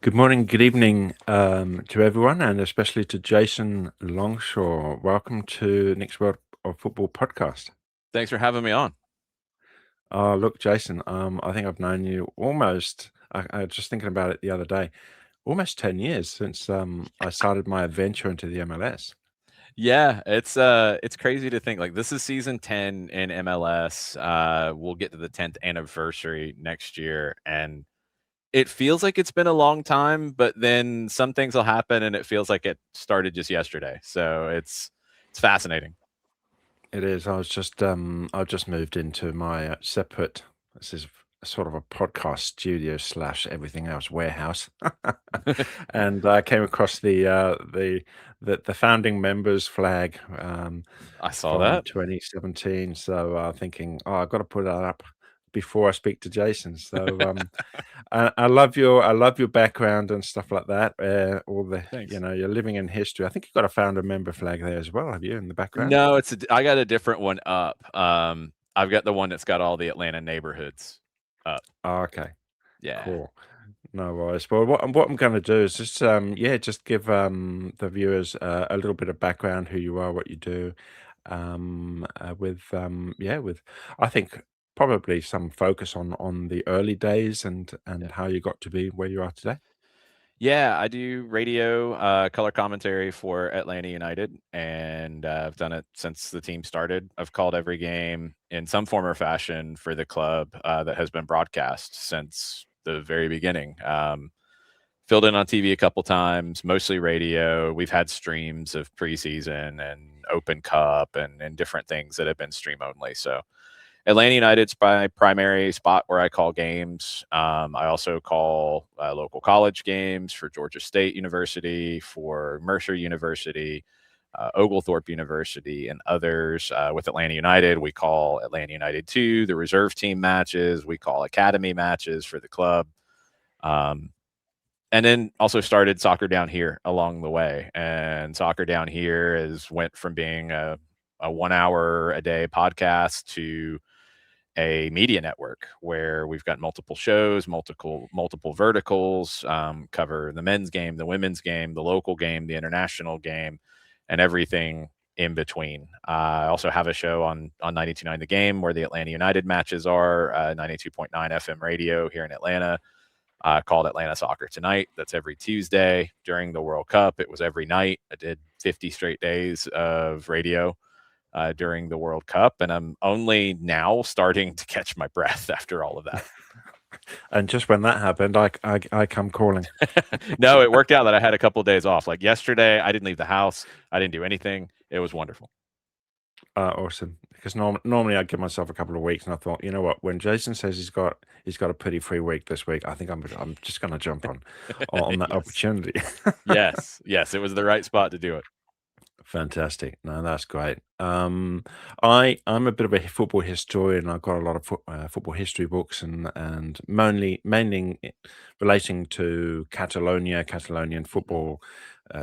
Good morning, good evening to everyone, and especially to Jason Longshore. Welcome to Next World of Football podcast. Thanks for having me on. Look, Jason, I think I've known you almost, I was just thinking about it the other day, almost 10 years since I started my adventure into the MLS. Yeah, it's crazy to think like this is season 10 in MLS. We'll get to the 10th anniversary next year, and it feels like it's been a long time, but then some things will happen and it feels like it started just yesterday. So it's fascinating. It is. I've just moved into my separate. This is sort of a podcast studio slash everything else warehouse, and I came across the founding members flag I saw from that. 2017. So thinking, oh, I've got to put that up before I speak to Jason. So I love your background and stuff like that. All the Thanks. you're living in history. I think you've got a founder member flag there as well. Have you in the background? No, I got a different one up. I've got the one that's got all the Atlanta neighborhoods up. Oh, okay. Yeah. Cool. No worries. Well, what I'm going to do is just yeah, just give the viewers a little bit of background, who you are, what you do, with yeah, with I think probably some focus on the early days and Yeah. how you got to be where you are today. Yeah, I do radio, color commentary for Atlanta United, and I've done it since the team started. I've called every game in some form or fashion for the club that has been broadcast since the very beginning. Filled in on TV a couple times, mostly radio. We've had streams of preseason and Open Cup and different things that have been stream only. So Atlanta United's my primary spot where I call games. I also call local college games for Georgia State University, for Mercer University, Oglethorpe University, and others. With Atlanta United, we call Atlanta United 2, the reserve team matches. We call academy matches for the club. Um, and then also started soccer down here along the way. And soccer down here is went from being a 1 hour a day podcast to a media network where we've got multiple shows, multiple verticals, cover the men's game, the women's game, the local game, the international game, and everything in between. I also have a show on 92.9 The Game where the Atlanta United matches are, 92.9 FM radio here in Atlanta, called Atlanta Soccer Tonight. That's every Tuesday during the World Cup. It was every night. I did 50 straight days of radio during the World Cup, and I'm only now starting to catch my breath after all of that. And just when that happened, I come calling. No, it worked out that I had a couple of days off. Like yesterday, I didn't leave the house. I didn't do anything. It was wonderful. Awesome. Because normally I give myself a couple of weeks, and I thought, you know what? When Jason says he's got a pretty free week this week, I think I'm just going to jump on that Yes. opportunity. Yes. It was the right spot to do it. Fantastic. No, that's great. I'm a bit of a football historian. I've got a lot of football history books and mainly relating to Catalonian Mhm. football,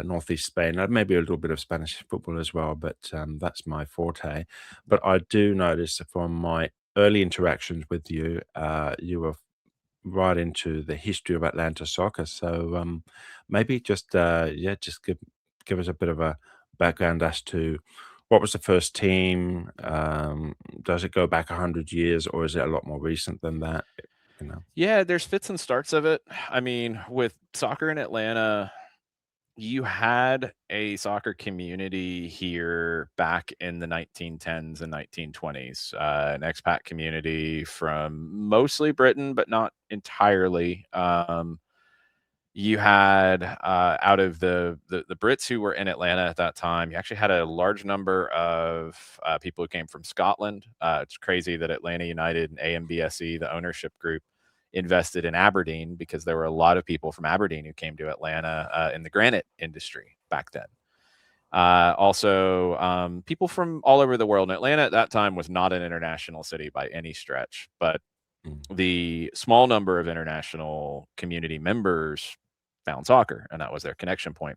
northeast Spain, maybe a little bit of Spanish football as well. But that's my forte. But I do notice from my early interactions with you, you were right into the history of Atlanta soccer. So maybe just yeah, just give us a bit of a background as to what was the first team. Does it go back 100 years, or is it a lot more recent than that? You know. Yeah, there's fits and starts of it. I mean, with soccer in Atlanta, you had a soccer community here back in the 1910s and 1920s, an expat community from mostly Britain, but not entirely. You had out of the Brits who were in Atlanta at that time, you actually had a large number of people who came from Scotland. It's crazy that Atlanta United and AMBSE, the ownership group, invested in Aberdeen because there were a lot of people from Aberdeen who came to Atlanta in the granite industry back then. Also, people from all over the world. And Atlanta at that time was not an international city by any stretch, but Mm. the small number of international community members found soccer, and that was their connection point.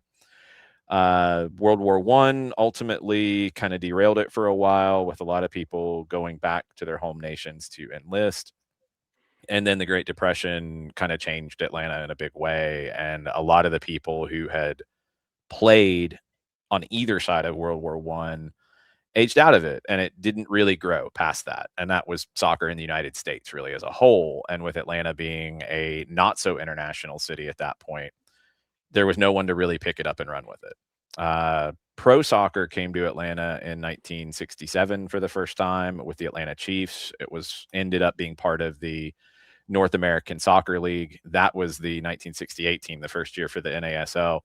World War One ultimately kind of derailed it for a while, with a lot of people going back to their home nations to enlist. And then the Great Depression kind of changed Atlanta in a big way. And a lot of the people who had played on either side of World War One aged out of it, and it didn't really grow past that. And that was soccer in the United States really as a whole. And with Atlanta being a not so international city at that point, there was no one to really pick it up and run with it. Pro soccer came to Atlanta in 1967 for the first time with the Atlanta Chiefs. It was ended up being part of the North American Soccer League. That was the 1968 team, the first year for the NASL,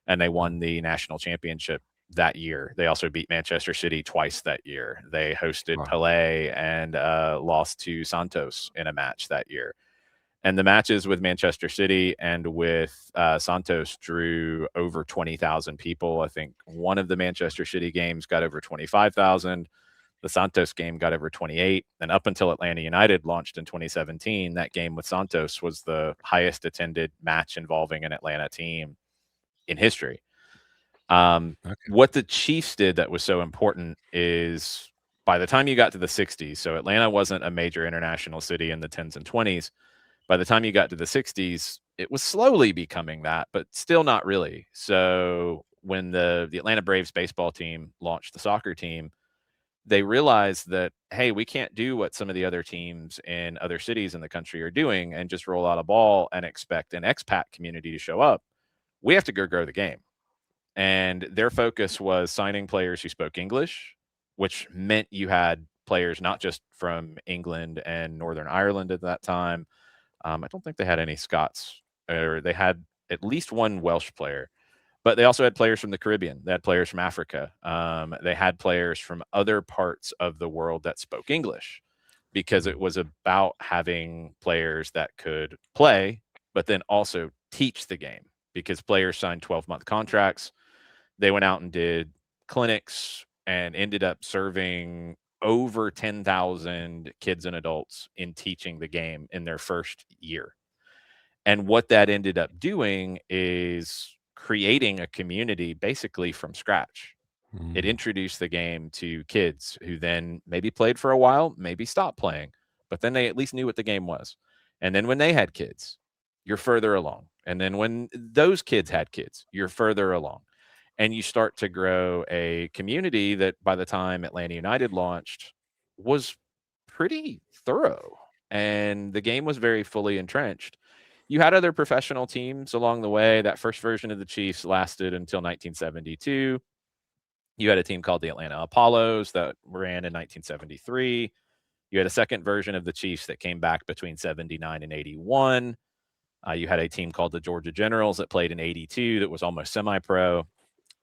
and they won the national championship that year. They also beat Manchester City twice that year. They hosted Wow. Pelé and lost to Santos in a match that year. And the matches with Manchester City and with Santos drew over 20,000 people. I think one of the Manchester City games got over 25,000. The Santos game got over 28. And up until Atlanta United launched in 2017, that game with Santos was the highest attended match involving an Atlanta team in history. Okay. What the Chiefs did that was so important is by the time you got to the 60s, so Atlanta wasn't a major international city in the 10s and 20s. By the time you got to the 60s, it was slowly becoming that, but still not really. So when the Atlanta Braves baseball team launched the soccer team, they realized that, hey, we can't do what some of the other teams in other cities in the country are doing and just roll out a ball and expect an expat community to show up. We have to go grow the game. And their focus was signing players who spoke English, which meant you had players not just from England and Northern Ireland at that time. I don't think they had any Scots, or they had at least one Welsh player, but they also had players from the Caribbean. They had players from Africa. They had players from other parts of the world that spoke English because it Mm, was about having players that could play, but then also teach the game because players signed 12-month contracts. They went out and did clinics and ended up serving over 10,000 kids and adults in teaching the game in their first year. And what that ended up doing is creating a community basically from scratch. It mm, introduced the game to kids who then maybe played for a while, maybe stopped playing, but then they at least knew what the game was. And then when they had kids, you're further along. And then when those kids had kids, you're further along. And you start to grow a community that by the time Atlanta United launched was pretty thorough and the game was very fully entrenched. You had other professional teams along the way. That first version of the Chiefs lasted until 1972. You had a team called the Atlanta Apollos that ran in 1973. You had a second version of the Chiefs that came back between 79 and 81. You had a team called the Georgia Generals that played in 82 that was almost semi pro.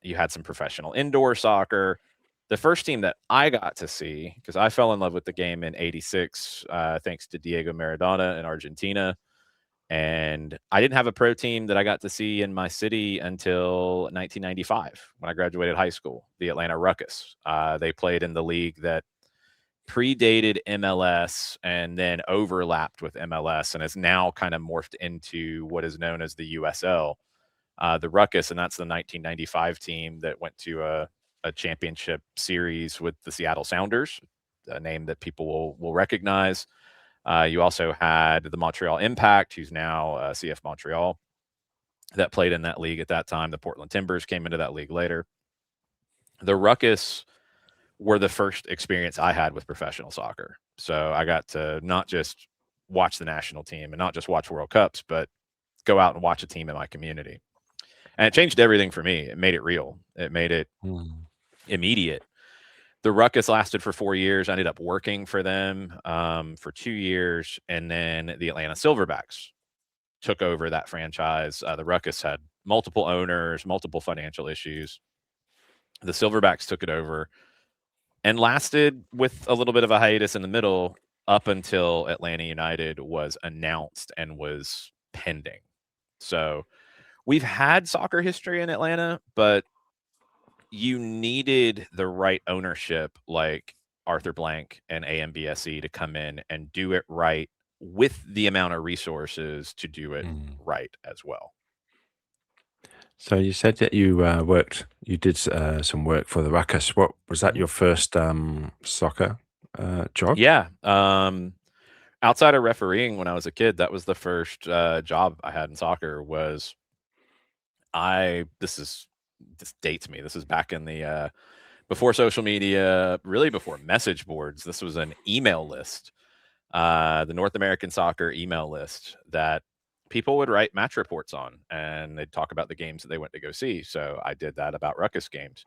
You had some professional indoor soccer. The first team that I got to see, because I fell in love with the game in 86, thanks to Diego Maradona in Argentina. And I didn't have a pro team that I got to see in my city until 1995 when I graduated high school, the Atlanta Ruckus. They played in the league that predated MLS and then overlapped with MLS and has now kind of morphed into what is known as the USL, the Ruckus. And that's the 1995 team that went to a championship series with the Seattle Sounders, a name that people will recognize. You also had the Montreal Impact, who's now CF Montreal, that played in that league at that time. The Portland Timbers came into that league later. The Ruckus were the first experience I had with professional soccer. So I got to not just watch the national team and not just watch World Cups, but go out and watch a team in my community. And it changed everything for me. It made it real. It made it mm. immediate. The Ruckus lasted for 4 years. I ended up working for them for 2 years, and then the Atlanta Silverbacks took over that franchise. The Ruckus had multiple owners, multiple financial issues. The Silverbacks took it over and lasted with a little bit of a hiatus in the middle up until Atlanta United was announced and was pending. So we've had soccer history in Atlanta, but you needed the right ownership like Arthur Blank and AMBSE to come in and do it right with the amount of resources to do it Mm. right as well. So you said that you did some work for the Ruckus. What was that Mhm. your first soccer job? Yeah. Outside of refereeing when I was a kid, that was the first, job I had in soccer was I this dates me. This is back in the, before social media, really before message boards. This was an email list, the North American Soccer email list that people would write match reports on, and they'd talk about the games that they went to go see. So I did that about Ruckus games.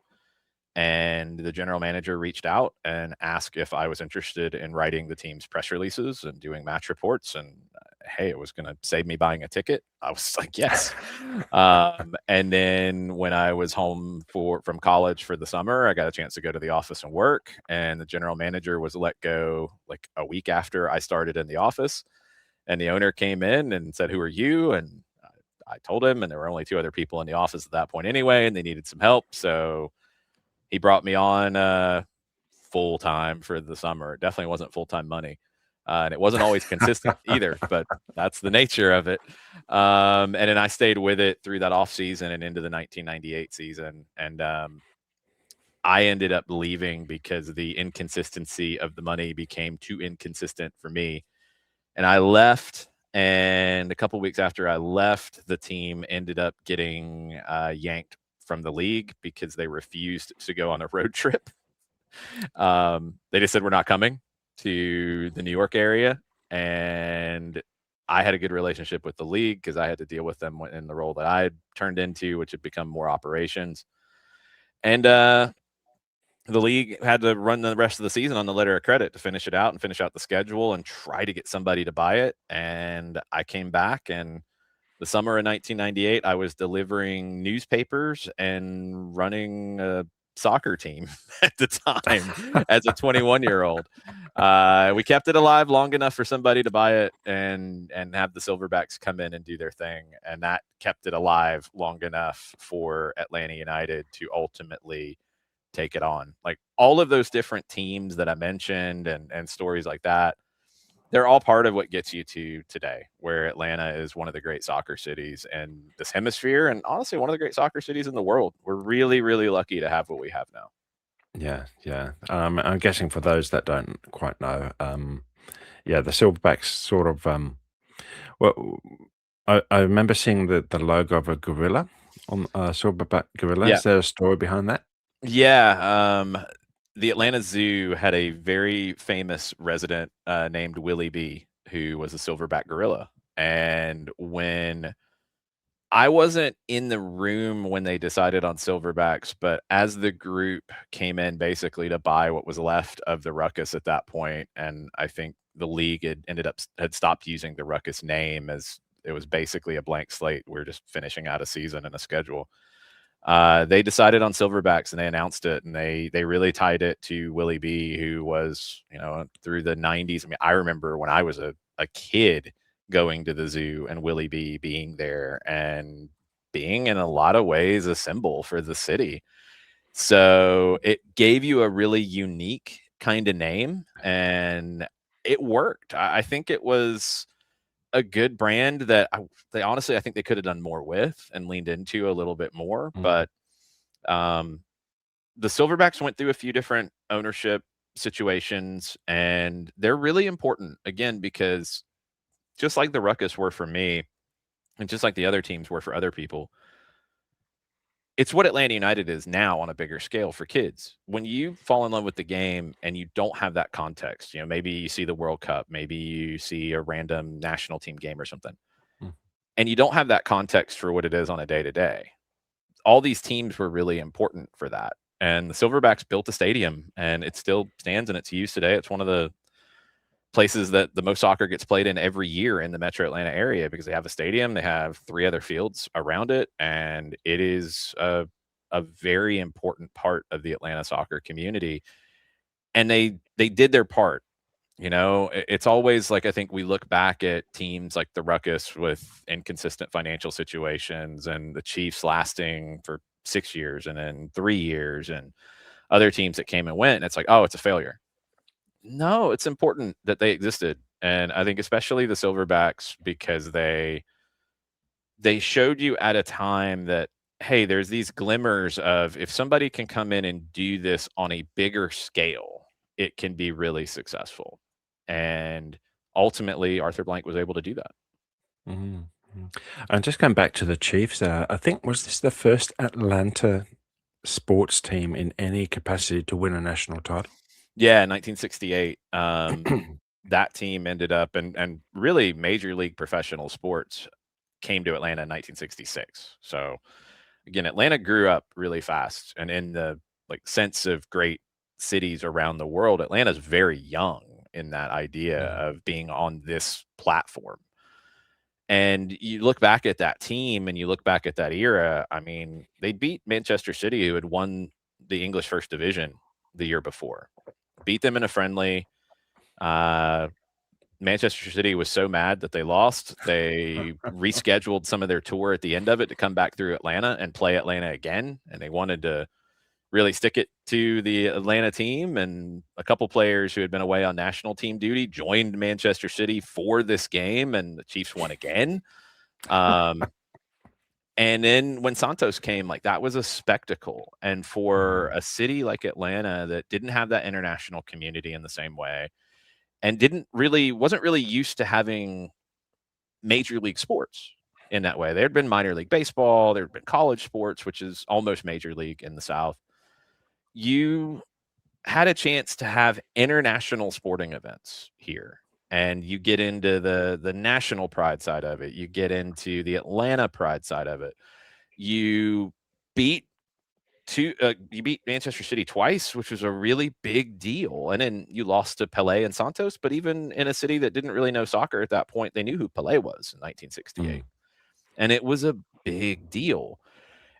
And the general manager reached out and asked if I was interested in writing the team's press releases and doing match reports. And hey, it was going to save me buying a ticket. I was like, yes. And then when I was home from college for the summer, I got a chance to go to the office and work. And the general manager was let go like a week after I started in the office. And the owner came in and said, "Who are you?" And I told him, and there were only two other people in the office at that point anyway, and they needed some help. So he brought me on, full time for the summer. It definitely wasn't full time money, and it wasn't always consistent either, but that's the nature of it. And then I stayed with it through that off season and into the 1998 season. And I ended up leaving because the inconsistency of the money became too inconsistent for me. And I left. And a couple weeks after I left, the team ended up getting yanked from the league because they refused to go on a road trip. They just said, "We're not coming to the New York area." And I had a good relationship with the league because I had to deal with them in the role that I had turned into, which had become more operations. And the league had to run the rest of the season on the letter of credit to finish it out and finish out the schedule and try to get somebody to buy it. And I came back, and the summer of 1998, I was delivering newspapers and running a soccer team at the time as a 21-year-old. We kept it alive long enough for somebody to buy it and have the Silverbacks come in and do their thing, and that kept it alive long enough for Atlanta United to ultimately take it on. Like all of those different teams that I mentioned and stories like that, they're all part of what gets you to today, where Atlanta is one of the great soccer cities in this hemisphere and honestly one of the great soccer cities in the world. We're really, really lucky to have what we have now. Yeah, yeah. I'm guessing for those that don't quite know, yeah, the Silverbacks sort of, well, I remember seeing the logo of a gorilla on Silverback gorilla. Yeah. Is there a story behind that? Yeah. The Atlanta Zoo had a very famous resident named Willie B, who was a silverback gorilla. And when I wasn't in the room when they decided on silverbacks, but as the group came in basically to buy what was left of the Ruckus at that point, and I think the league had stopped using the Ruckus name as it was basically a blank slate. We're just finishing out a season and a schedule. They decided on silverbacks and they announced it, and they really tied it to Willie B, who was, through the 90s. I mean, I remember when I was a kid going to the zoo and Willie B being there and being in a lot of ways a symbol for the city. So it gave you a really unique kind of name, and it worked. I think it was a good brand that they honestly, I think they could have done more with and leaned into a little bit more. Mm, But um, the Silverbacks went through a few different ownership situations, and they're really important again because just like the Ruckus were for me, and just like the other teams were for other people, it's what Atlanta United is now on a bigger scale for kids. When you fall in love with the game and you don't have that context, maybe you see the World Cup, maybe you see a random national team game or something, mm. and you don't have that context for what it is on a day to day. All these teams were really important for that. And the Silverbacks built a stadium, and it still stands and it's used today. It's one of the places that the most soccer gets played in every year in the metro Atlanta area because they have a stadium, they have three other fields around it, and it is a very important part of the Atlanta soccer community. And they did their part. It's always like I think we look back at teams like the Ruckus with inconsistent financial situations and the Chiefs lasting for 6 years and then 3 years and other teams that came and went. And it's like, oh, it's a failure. No, it's important that they existed. And I think especially the Silverbacks because they showed you at a time that, hey, there's these glimmers of if somebody can come in and do this on a bigger scale, it can be really successful. And ultimately Arthur Blank was able to do that. Mhm, mhm. And just going back to the Chiefs, I think was this the first Atlanta sports team in any capacity to win a national title? Yeah, 1968. That team ended up and really major league professional sports came to Atlanta in 1966. So again, Atlanta grew up really fast, and in the like sense of great cities around the world, Atlanta's very young in that idea Mm, of being on this platform. And you look back at that team and you look back at that era, I mean, they beat Manchester City, who had won the English First Division the year before. Beat them in a friendly. Uh, Manchester City was so mad that they lost, they rescheduled some of their tour at the end of it to come back through Atlanta and play Atlanta again, and they wanted to really stick it to the Atlanta team, and a couple players who had been away on national team duty joined Manchester City for this game, and the Chiefs won again. Um, and then when Santos came, like, that was a spectacle, and for mm, a city like Atlanta that didn't have that international community in the same way, and didn't really wasn't really used to having major league sports in that way. There had been minor league baseball, there had been college sports, which is almost major league in the South. You had a chance to have international sporting events here, and you get into the national pride side of it. You get into the Atlanta pride side of it. You beat you beat Manchester City twice, which was a really big deal, and then you lost to Pelé and Santos, but even in a city that didn't really know soccer at that point, they knew who Pelé was in mm, 1968, and it was a big deal,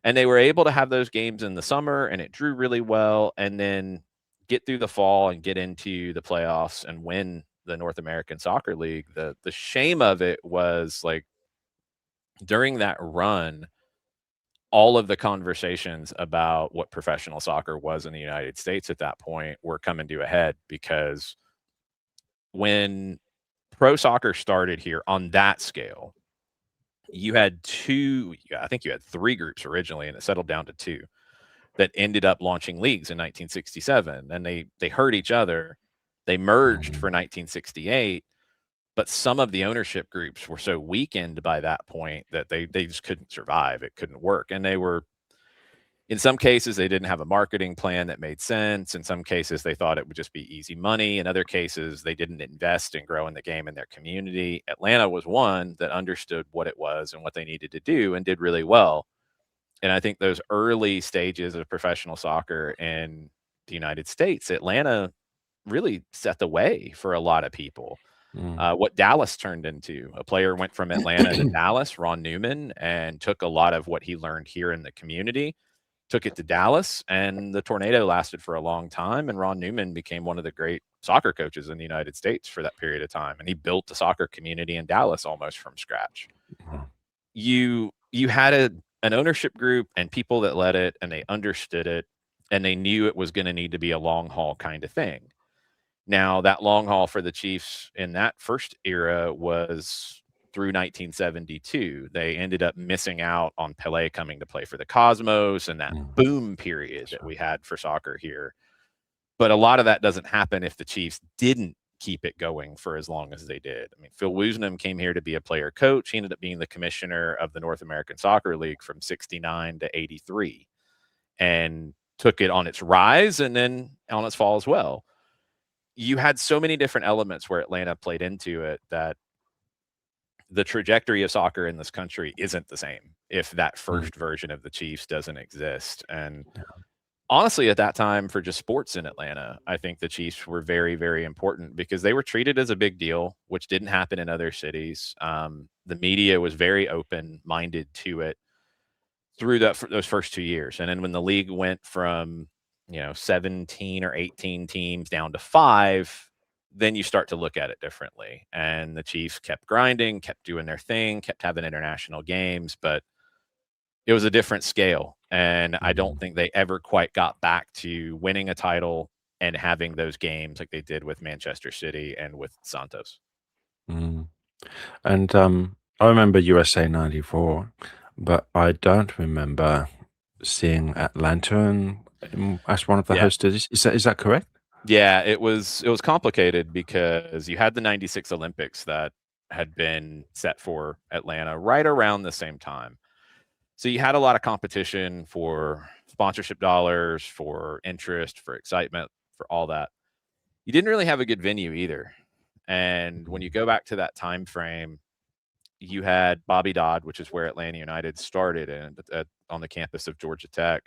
and they were able to have those games in the summer, and it drew really well, and then get through the fall and get into the playoffs and win the North American Soccer League. The shame of it was, like, during that run, all of the conversations about what professional soccer was in the United States at that point were coming to a head because when pro soccer started here on that scale, you had I think you had 3 groups originally, and it settled down to 2 that ended up launching leagues in 1967, and they hurt each other. They merged mm, for 1968, but some of the ownership groups were so weakened by that point that they just couldn't survive. It couldn't work, and they were in some cases, they didn't have a marketing plan that made sense. In some cases, they thought it would just be easy money. In other cases, they didn't invest in growing the game in their community. Atlanta was one that understood what it was and what they needed to do and did really well. And I think those early stages of professional soccer in the United States, Atlanta really set the way for a lot of people. mm, What Dallas turned into, a player went from Atlanta to Dallas, Ron Newman, and took a lot of what he learned here in the community, took it to Dallas, and the tornado lasted for a long time, and Ron Newman became one of the great soccer coaches in the United States for that period of time, and he built the soccer community in Dallas almost from scratch. mm, You had an ownership group and people that led it, and they understood it, and they knew it was gonna need to be a long haul kinda thing. Now, that long haul for the Chiefs in that first era was through 1972. They ended up missing out on Pelé coming to play for the Cosmos and that mm. boom period That's that right. we had for soccer here. But a lot of that doesn't happen if the Chiefs didn't keep it going for as long as they did. I mean, Phil Woosnam came here to be a player coach. He ended up being the commissioner of the North American Soccer League from 69 to 83 and took it on its rise and then on its fall as well. You had so many different elements where Atlanta played into it that the trajectory of soccer in this country isn't the same if that Mm, first version of the Chiefs doesn't exist. And yeah, honestly, at that time for just sports in Atlanta, I think the Chiefs were very, very important because they were treated as a big deal, which didn't happen in other cities. The media was very open minded to it through those first 2 years, and then when the league went from, 17 or 18 teams down to 5, then you start to look at it differently, and the Chiefs kept grinding, kept doing their thing, kept having international games, but it was a different scale, and I don't mm, think they ever quite got back to winning a title and having those games like they did with Manchester City and with Santos. mm. And, I remember USA '94, but I don't remember seeing Atlanta as one of the Yeah. host cities. Is that correct? Yeah, it was complicated because you had the '96 Olympics that had been set for Atlanta right around the same time. So you had a lot of competition for sponsorship dollars, for interest, for excitement, for all that. You didn't really have a good venue either. And when you Mm, go back to that time frame, you had Bobby Dodd, which is where Atlanta United started and on the campus of Georgia Tech.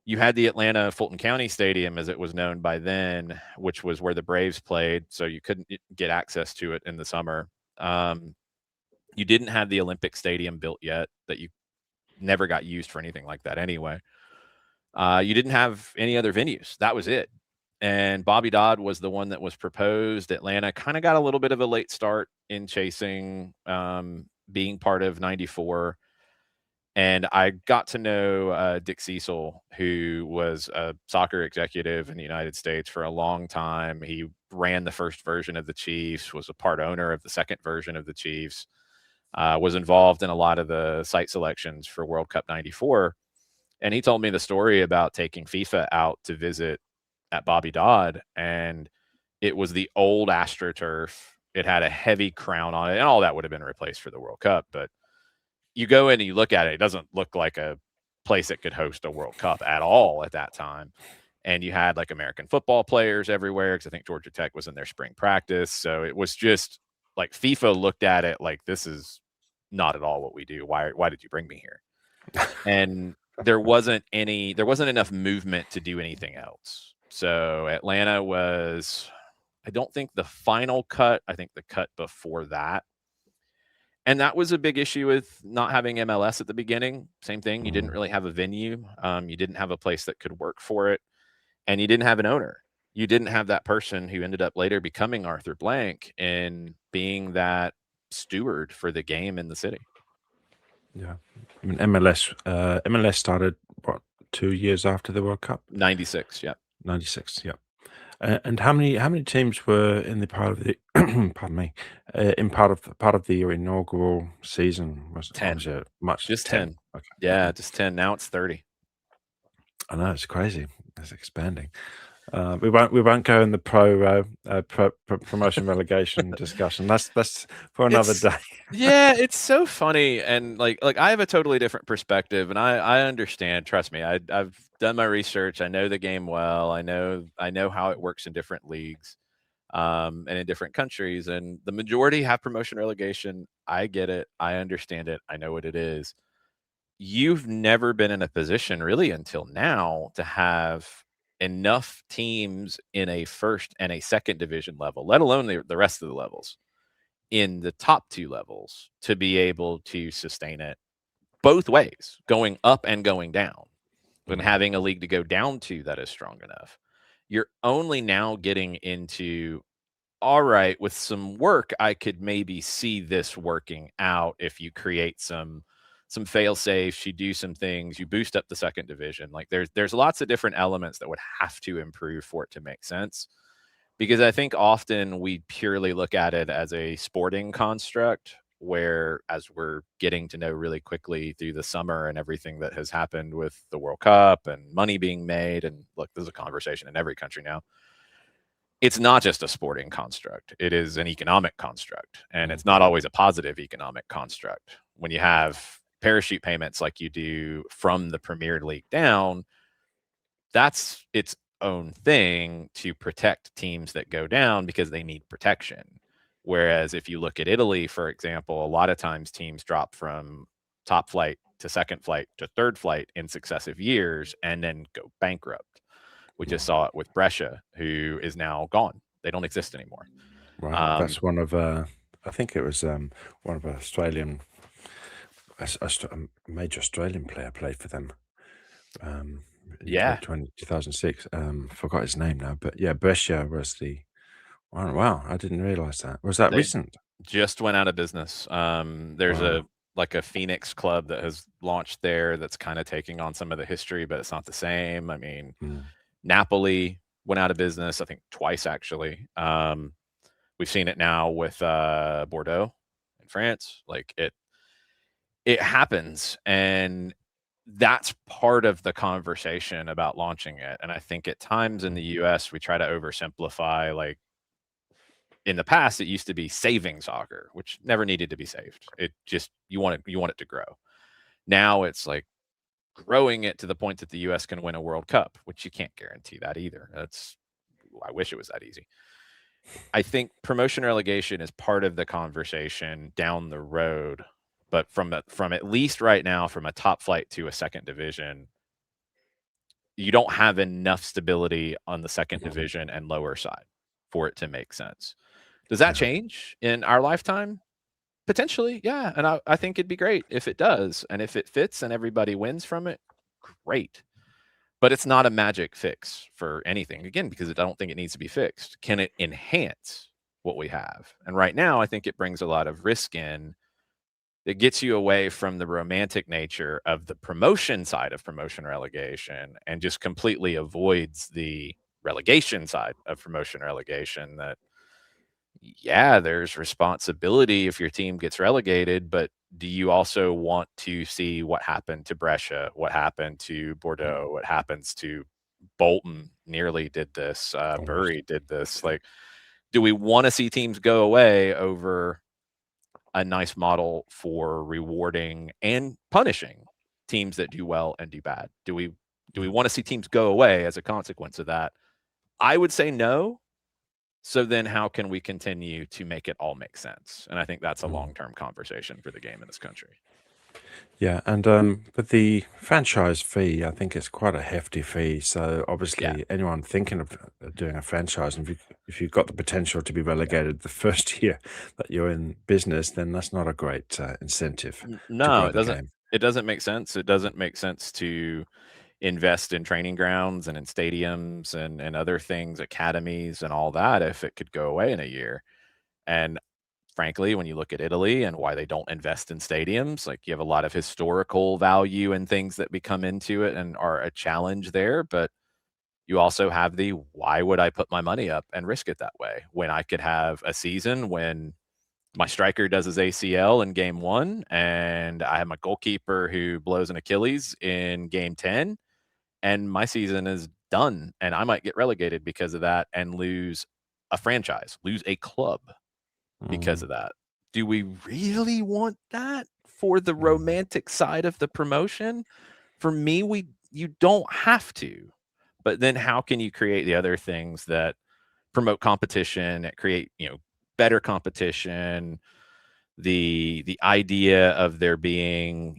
You had the Atlanta Fulton County Stadium, as it was known by then, which was where the Braves played, so you couldn't get access to it in the summer. Um, you didn't have the Olympic Stadium built yet, that you never got used for anything like that anyway. You didn't have any other venues. That was it. And Bobby Dodd was the one that was proposed. Atlanta kind of got a little bit of a late start in chasing being part of '94. And I got to know Dick Cecil, who was a soccer executive in the United States for a long time. He ran the first version of the Chiefs, was a part owner of the second version of the Chiefs, was involved in a lot of the site selections for World Cup '94. And he told me the story about taking FIFA out to visit at Bobby Dodd, and it was the old AstroTurf. It had a heavy crown on it, and all that would have been replaced for the World Cup. But you go in and you look at it, it doesn't look like a place that could host a World Cup at all at that time. And you had like American football players everywhere because I think Georgia Tech was in their spring practice. So it was just like FIFA looked at it like this is not at all what we do. Why did you bring me here? And there wasn't enough movement to do anything else. So Atlanta was, I don't think the final cut, I think the cut before that. And that was a big issue with not having MLS at the beginning. Same thing, you didn't mm, really have a venue, you didn't have a place that could work for it, and you didn't have an owner. You didn't have that person who ended up later becoming Arthur Blank and being that steward for the game in the city. yeah. I mean, MLS started, what, 2 years after the World Cup? '96, yeah. '96, yeah. And how many teams were in the part of the pardon me, in part of the inaugural season? Was 10. obviously a much Just 10. 10. Okay, Yeah, okay. just 10. Now it's 30. I know, it's crazy. It's expanding. We won't go in the promotion relegation discussion. That's for another It's day. yeah, it's so funny, and like I have a totally different perspective, and I understand. Trust me, I've done my research. I know the game well. I know how it works in different leagues, and in different countries. And the majority have promotion relegation. I get it. I understand it. I know what it is. You've never been in a position really until now to have enough teams in a first and a second division level, let alone the rest of the levels, in the top 2 levels to be able to sustain it both ways, going up and going down, and Mm, having a league to go down to that is strong enough. You're only now getting into, all right, with some work, I could maybe see this working out if you create some fail safes, you do some things, you boost up the second division. Like there's lots of different elements that would have to improve for it to make sense. Because I think often we purely look at it as a sporting construct, where as we're getting to know really quickly through the summer and everything that has happened with the World Cup and money being made, and look, there's a conversation in every country now. It's not just a sporting construct, it is an economic construct, and mm, it's not always a positive economic construct. When you have parachute payments like you do from the Premier League down, that's its own thing to protect teams that go down because they need protection. Whereas if you look at Italy, for example, a lot of times teams drop from top flight to second flight to third flight in successive years and then go bankrupt. We just mm. saw it with Brescia, who is now gone. They don't exist anymore. Wow, Um, that's one of, I think it was, one of Australian a major Australian player played for them, um, in yeah, 2006. Forgot his name now, but yeah, Brescia was the wow, wow, I didn't realize that. Was that they recent? just went out of business. There's a Wow. like a Phoenix club that has launched there that's kind of taking on some of the history, but it's not the same. I mean, Mm, Napoli went out of business, I think twice actually. We've seen it now with Bordeaux in France. Like it happens, and that's part of the conversation about launching it. And I think at times in the US, we try to oversimplify, like, in the past, it used to be saving soccer, which never needed to be saved. It just you want it to grow. Now it's like growing it to the point that the US can win a World Cup, which you can't guarantee that either. That's I wish it was that easy. I think promotion relegation is part of the conversation down the road, but from at least right now, from a top flight to a second division, you don't have enough stability on the second Mhm. division and lower side for it to make sense. Does that Yeah. change in our lifetime? Potentially, yeah, and I think it'd be great if it does, and if it fits and everybody wins from it, great. But it's not a magic fix for anything, again, because I don't think it needs to be fixed. Can it enhance what we have? And right now, I think it brings a lot of risk in. It gets you away from the romantic nature of the promotion side of promotion relegation and just completely avoids the relegation side of promotion relegation. That, yeah, there's responsibility if your team gets relegated, but do you also want to see what happened to Brescia, what happened to Bordeaux, what happens to Bolton nearly did this, Almost. Bury did this, like, do we wanna see teams go away over a nice model for rewarding and punishing teams that do well and do bad? Do we wanna see teams go away as a consequence of that? I would say no. So then how can we continue to make it all make sense? And I think that's a Mm. long-term conversation for the game in this country. Yeah, and but the franchise fee, I think it's quite a hefty fee. So Yeah, obviously, anyone thinking of doing a franchise, and if you've got the potential to be yeah. relegated the first year that you're in business, then that's not a great incentive N to no, grow it the doesn't game. it doesn't make sense. It doesn't make sense to invest in training grounds and in stadiums and other things, academies and all that if it could go away in a year. And frankly, when you look at Italy and why they don't invest in stadiums, like, you have a lot of historical value and things that become into it and are a challenge there, but you also have the, "Why would I put my money up and risk it that way when I could have a season when my striker does his ACL in game 1, and I have my goalkeeper who blows an Achilles in game 10, and my season is done, and I might get relegated because of that and lose a franchise, lose a club because Mm, of that." Do we really want that for the mm, romantic side of the promotion? For me, we you don't have to. But then how can you create the other things that promote competition, that create, better competition, the idea of there being,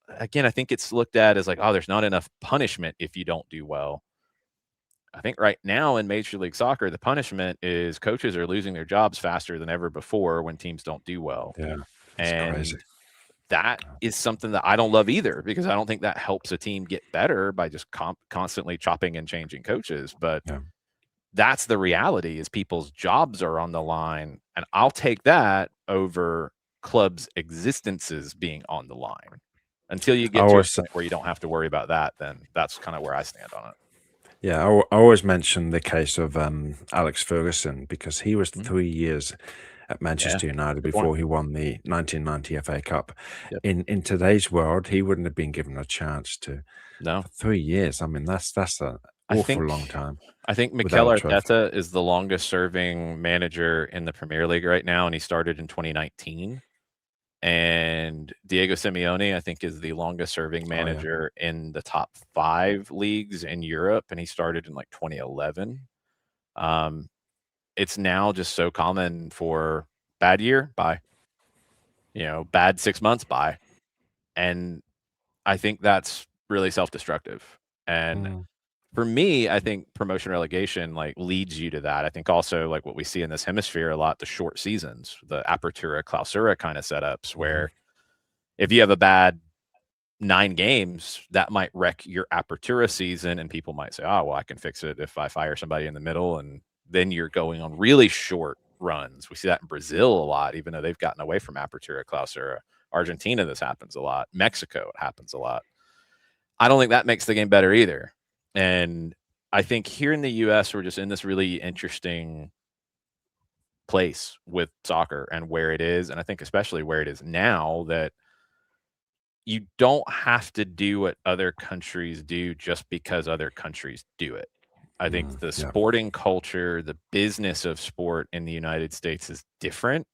again, I think it's looked at as like, "Oh, there's not enough punishment if you don't do well." I think right now in Major League Soccer, the punishment is coaches are losing their jobs faster than ever before when teams don't do well, yeah, it's crazy. and that is something that I don't love either because I don't think that helps a team get better by just constantly chopping and changing coaches, but Yeah. that's the reality is people's jobs are on the line, and I'll take that over clubs' existences being on the line. Until you I get to a always point where you don't have to worry about that, then that's kinda where I stand on it. Yeah, I always mention the case of Alex Ferguson because he was Mhm. 3 years at Yeah, Manchester United good point. before he won the 1990 FA Cup. Yep. In today's world, he wouldn't have been given a chance to No. for 3 years. I mean, that's an I awful think long time I think without Mikel a trophy. Arteta is the longest serving manager in the Premier League right now, and he started in 2019. And Diego Simeone, I think, is the longest serving Oh yeah. manager in the top 5 leagues in Europe, and he started in, like, 2011. Um, it's now just so common for bad year, bye. Bad 6 months, bye. And I think that's really self-destructive. And Mm, for me, I think promotion relegation, like, leads you to that. I think also, like, what we see in this hemisphere a lot, the short seasons, the apertura, clausura kinda setups mhm. where if you have a bad 9 games, that might wreck your Apertura season, and people might say, "Oh, well, I can fix it if I fire somebody in the middle," and then you're going on really short runs. We see that in Brazil a lot, even though they've gotten away from Apertura Clausura. Argentina, this happens a lot. Mexico, it happens a lot. I don't think that makes the game better either, and I think here in the US, we're just in this really interesting place with soccer and where it is, and I think especially where it is now that you don't have to do what other countries do just because other countries do it. I think the Yeah. sporting culture, the business of sport in the United States is different.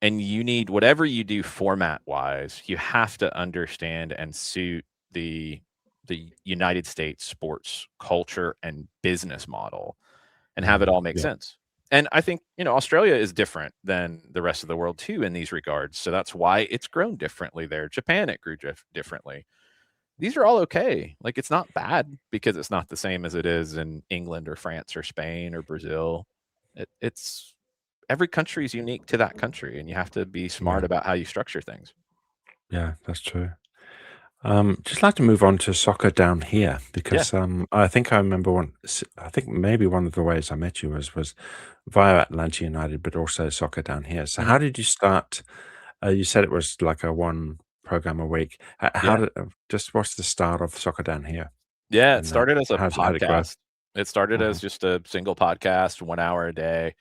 And you need whatever you do format wise, you have to understand and suit the the United States sports culture and business model and have it all make Yeah. sense. And I think, Australia is different than the rest of the world too in these regards. So that's why it's grown differently there. Japan, it grew differently. These are all okay. Like, it's not bad because it's not the same as it is in England or France or Spain or Brazil. It's every country is unique to that country, and you have to be smart Yeah. about how you structure things. Yeah. That's true. Just like to move on to soccer down here Yeah. because I think I remember I think maybe one of the ways I met you was via Atlanta United, but also soccer down here. So Mhm. how did you start? You said it was like a one program a week. How Yeah. did just what's the start of soccer down here, Yeah, it and started as a how'd it grow? podcast. It started Uh-huh. as just a single podcast, 1 hour a day,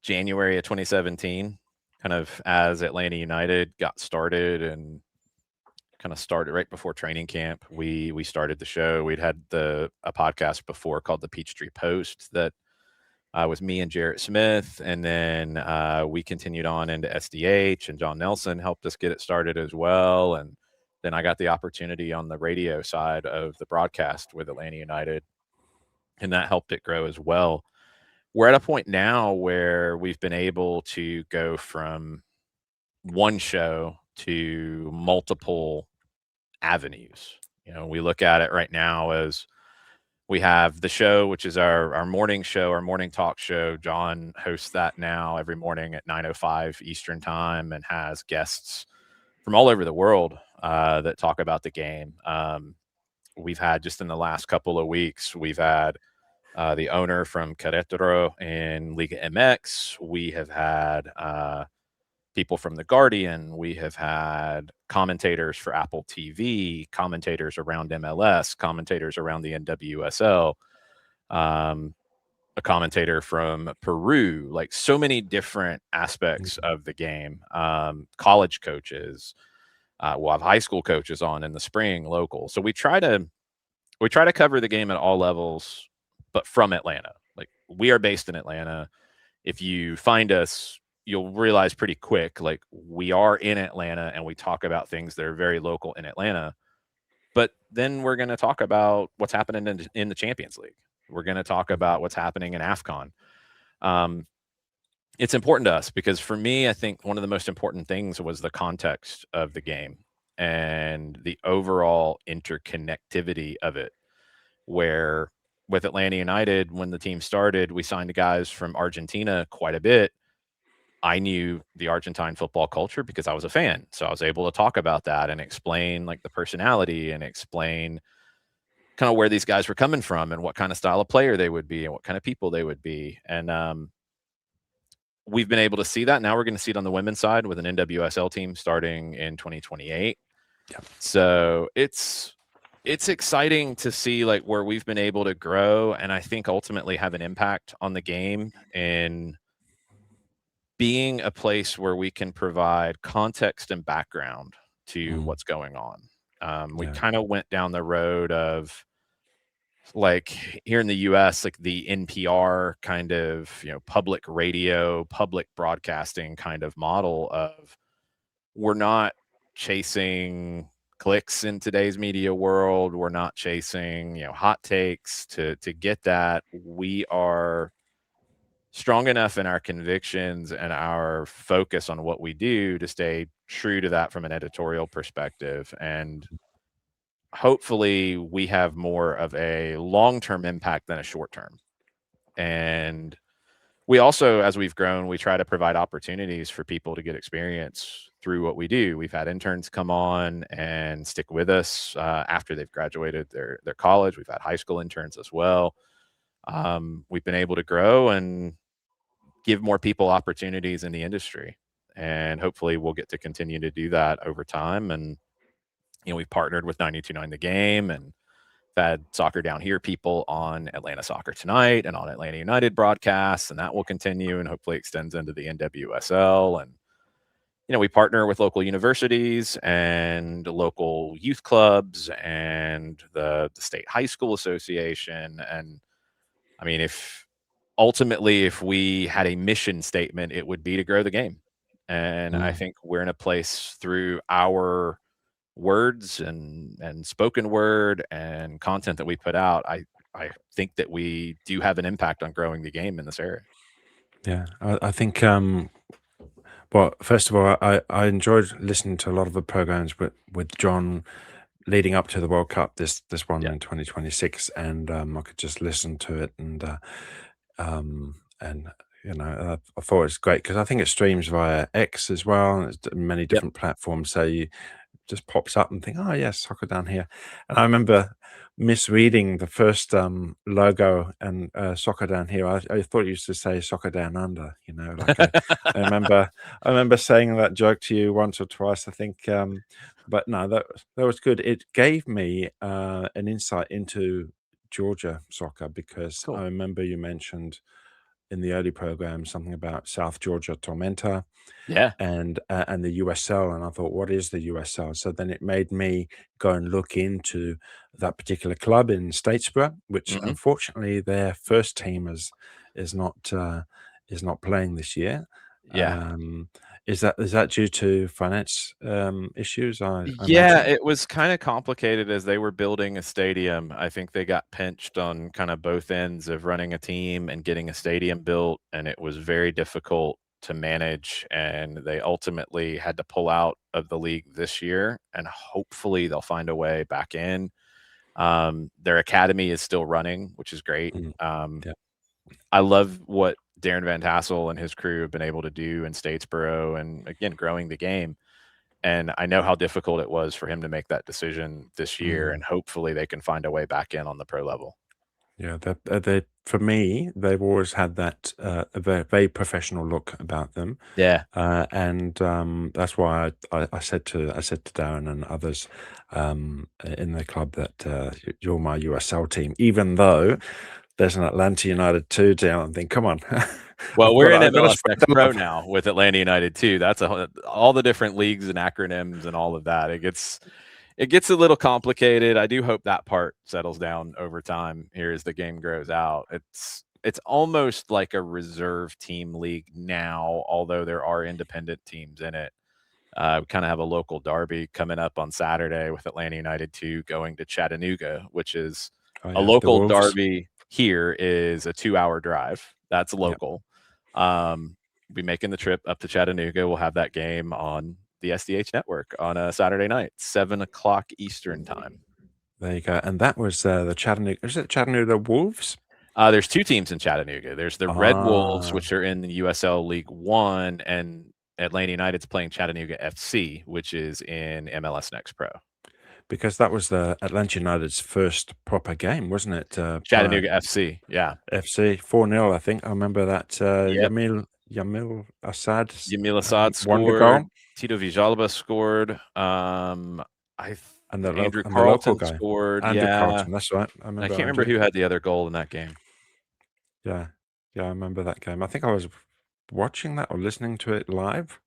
January of 2017, kind of as Atlanta United got started and kinda started right before training camp. We started the show. We'd had a podcast before called the Peachtree Post that, was me and Jarrett Smith, and then, we continued on into SDH, and John Nelson helped us get it started as well, and then I got the opportunity on the radio side of the broadcast with Atlanta United, and that helped it grow as well. We're at a point now where we've been able to go from one show to multiple avenues. We look at it right now as we have the show, which is our morning show, our morning talk show. John hosts that now every morning at 9:05 Eastern time and has guests from all over the world that talk about the game. We've had just in the last couple of weeks, we've had the owner from Querétaro in Liga MX. We have had people from The Guardian. We have had commentators for Apple TV, commentators around MLS, commentators around the NWSL, um, a commentator from Peru, like so many different aspects Mhm. of the game. College coaches, we'll have high school coaches on in the spring, local. So we try to cover the game at all levels, but from Atlanta. Like, we are based in Atlanta. If you find us, you'll realize pretty quick, like, we are in Atlanta and we talk about things that are very local in Atlanta. But then we're going to talk about what's happening in the Champions League. We're going to talk about what's happening in AFCON. Um, it's important to us because for me, I think one of the most important things was the context of the game and the overall interconnectivity of it. Where with Atlanta United, when the team started, we signed guys from Argentina quite a bit. I knew the Argentine football culture because I was a fan. So I was able to talk about that and explain like the personality and explain kind of where these guys were coming from and what kind of style of player they would be and what kind of people they would be. And we've been able to see that. Now we're going to see it on the women's side with an NWSL team starting in 2028. Yep. So it's exciting to see like where we've been able to grow and I think ultimately have an impact on the game in being a place where we can provide context and background to Mm. what's going on. We Yeah. kind of went down the road of like here in the US, like the NPR kind of, public radio, public broadcasting kind of model of we're not chasing clicks in today's media world. We're not chasing, hot takes to get that. We are strong enough in our convictions and our focus on what we do to stay true to that from an editorial perspective. And hopefully we have more of a long-term impact than a short term. And we also, as we've grown, we try to provide opportunities for people to get experience through what we do. We've had interns come on and stick with us after they've graduated their college. We've had high school interns as well. We've been able to grow and give more people opportunities in the industry, and hopefully we'll get to continue to do that over time. And we've partnered with 92.9 The Game and had Soccer Down Here people on Atlanta Soccer Tonight and on Atlanta United broadcasts, and that will continue and hopefully extends into the NWSL. And we partner with local universities and local youth clubs and the state high school association. And I mean, if ultimately, if we had a mission statement, it would be to grow the game. And I Mm, think we're in a place through our words and spoken word and content that we put out. I think that we do have an impact on growing the game in this area. yeah, I think, well, first of all, I enjoyed listening to a lot of the programs with John leading up to the World Cup, this one Yeah. in 2026, and I could just listen to it, and I thought it's great because I think it streams via X as well, and it's many Yep. different platforms. So you just pops up and think, oh yes, soccer down here. And I remember misreading the first logo and soccer down here. I thought it used to say soccer down under. I remember I remember saying that joke to you once or twice, I think. But no, that was good. It gave me an insight into Georgia soccer because I Cool. remember you mentioned in the early program something about South Georgia Tormenta Yeah. and the USL, and I thought, what is the USL? So then it made me go and look into that particular club in Statesboro, which Hmm. unfortunately their first team is not is not playing this year. Yeah. Um, is that due to finance issues? I Yeah, imagine. it was kind of complicated as they were building a stadium. I think they got pinched on kind of both ends of running a team and getting a stadium built, and it was very difficult to manage. And they ultimately had to pull out of the league this year, and hopefully they'll find a way back in. Their academy is still running, which is great. Mm, yeah. I love what Darren Van Tassel and his crew have been able to do in Statesboro and again growing the game. And I know how difficult it was for him to make that decision this year, Mm. and hopefully they can find a way back in on the pro level. Yeah, they for me, they've always had that a very professional look about them, Yeah. and that's why I said to Darren and others in the club that you're my USL team, even though there's an Atlanta United two down. And think, come on, Well, we're in I've got to MLS spread Next the Pro love. now with Atlanta United too. That's all the different leagues and acronyms and all of that. It gets a little complicated. I do hope that part settles down over time here as the game grows out. It's almost like a reserve team league now, although there are independent teams in it. We kind of have a local derby coming up on Saturday with Atlanta United 2 going to Chattanooga, which is Oh a yeah, the local Wolves. derby here is a 2-hour drive. That's Yeah, local. Be making the trip up to Chattanooga. We'll have that game on the SDH network on a Saturday night, 7 o'clock Eastern time. there you go. And that was the Chattanooga. Is it Chattanooga Wolves? There's two teams in Chattanooga. There's the Red Wolves, Ah, which are in the USL League One, and Atlanta United's playing Chattanooga FC, which is in MLS Next Pro. because that was the Atlanta United's first proper game, wasn't it? Prior Chattanooga FC, yeah. FC 4-0, I think. I remember that Yep. Yamil Assad's Yamil Assad wonder scored, goal, Tito Villalba scored, I Andrew and the local Carlton guy, scored, Andrew yeah, Carlton. That's right. I and I remember can't remember Andrew. who had the other goal in that game. Yeah, yeah, I remember that game. I think I was watching that or listening to it live.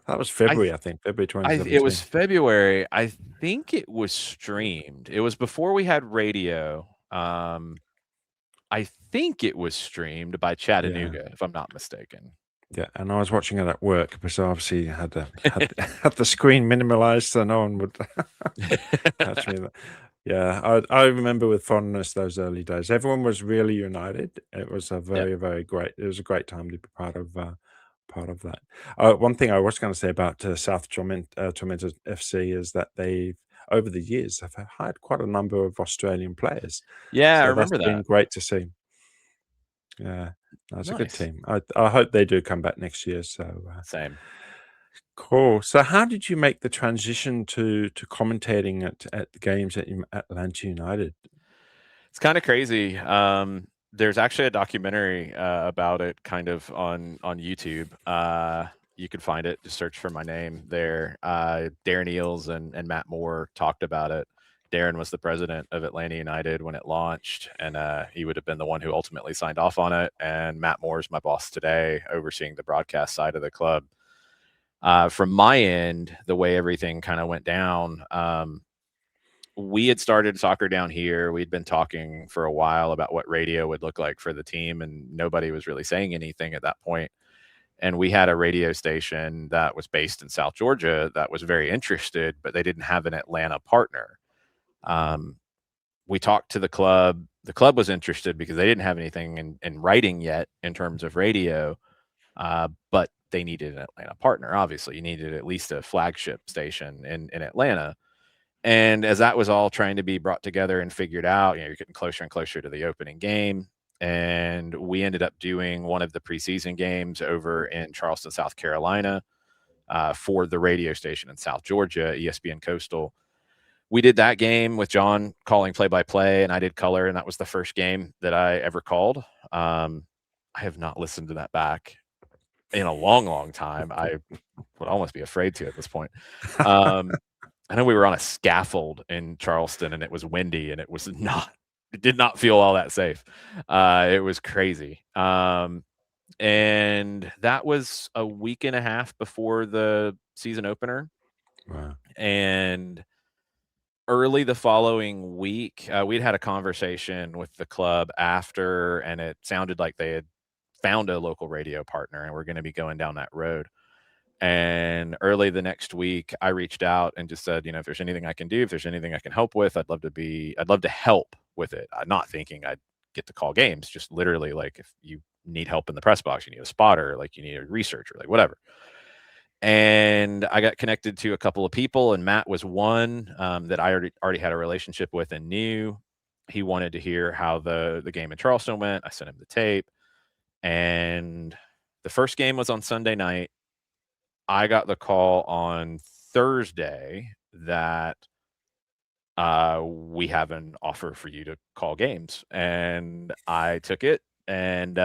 That was I February, I think, February it was 2017. February. I think it was streamed. It was before we had radio. I think it was streamed by Yeah. Chattanooga, if I'm not mistaken. Yeah, and I was watching it at work because I obviously had the screen minimalized so no one would catch me. Yeah, I remember with fondness those early days. Everyone was really united. It was a Yep. very great. It was a great time to be part of that. One thing I was going to say about Tormenta FC is that they over the years have hired quite a number of Australian players, Yeah, I so that's remember been that. great to see. Yeah, that's a good Nice. team. I hope they do come back next year. So Same. cool. So how did you make the transition to commentating at the games at Atlanta United? It's kinda crazy. There's actually a documentary, about it kind of on YouTube. You can find it, just search for my name there. Darren Eales and Matt Moore talked about it. Darren was the president of Atlanta United when it launched, and, he would have been the one who ultimately signed off on it, and Matt Moore is my boss today, overseeing the broadcast side of the club. From my end, the way everything kind of went down, we had started soccer down here. We'd been talking for a while about what radio would look like for the team, and nobody was really saying anything at that point. And we had a radio station that was based in South Georgia that was very interested, but they didn't have an Atlanta partner. Um, we talked to the club. The club was interested because they didn't have anything in writing yet in terms of radio, but they needed an Atlanta partner. Obviously, you needed at least a flagship station in Atlanta. And as that was all trying to be brought together and figured out, you're getting closer and closer to the opening game. And we ended up doing one of the preseason games over in Charleston, South Carolina, for the radio station in South Georgia, ESPN Coastal. We did that game with John calling play by play, and I did color, and that was the first game that I ever called. I have not listened to that back in a long, long time. I would almost be afraid to at this point. Um, I know we were on a scaffold in Charleston, and it was windy, and it did not feel all that safe. It was crazy. And that was a week and a half before the season opener. Wow. And early the following week, we'd had a conversation with the club after, and it sounded like they had found a local radio partner and we're going to be going down that road. And early the next week, I reached out and just said, if there's anything I can do, if there's anything I can help with, I'd love to help with it. I'm not thinking I'd get to call games, just literally like if you need help in the press box, you need a spotter, like you need a researcher, like whatever. And I got connected to a couple of people, and Matt was one that I already had a relationship with and knew. He wanted to hear how the game in Charleston went. I sent him the tape, and the first game was on Sunday night. I got the call on Thursday that we have an offer for you to call games, and I took it and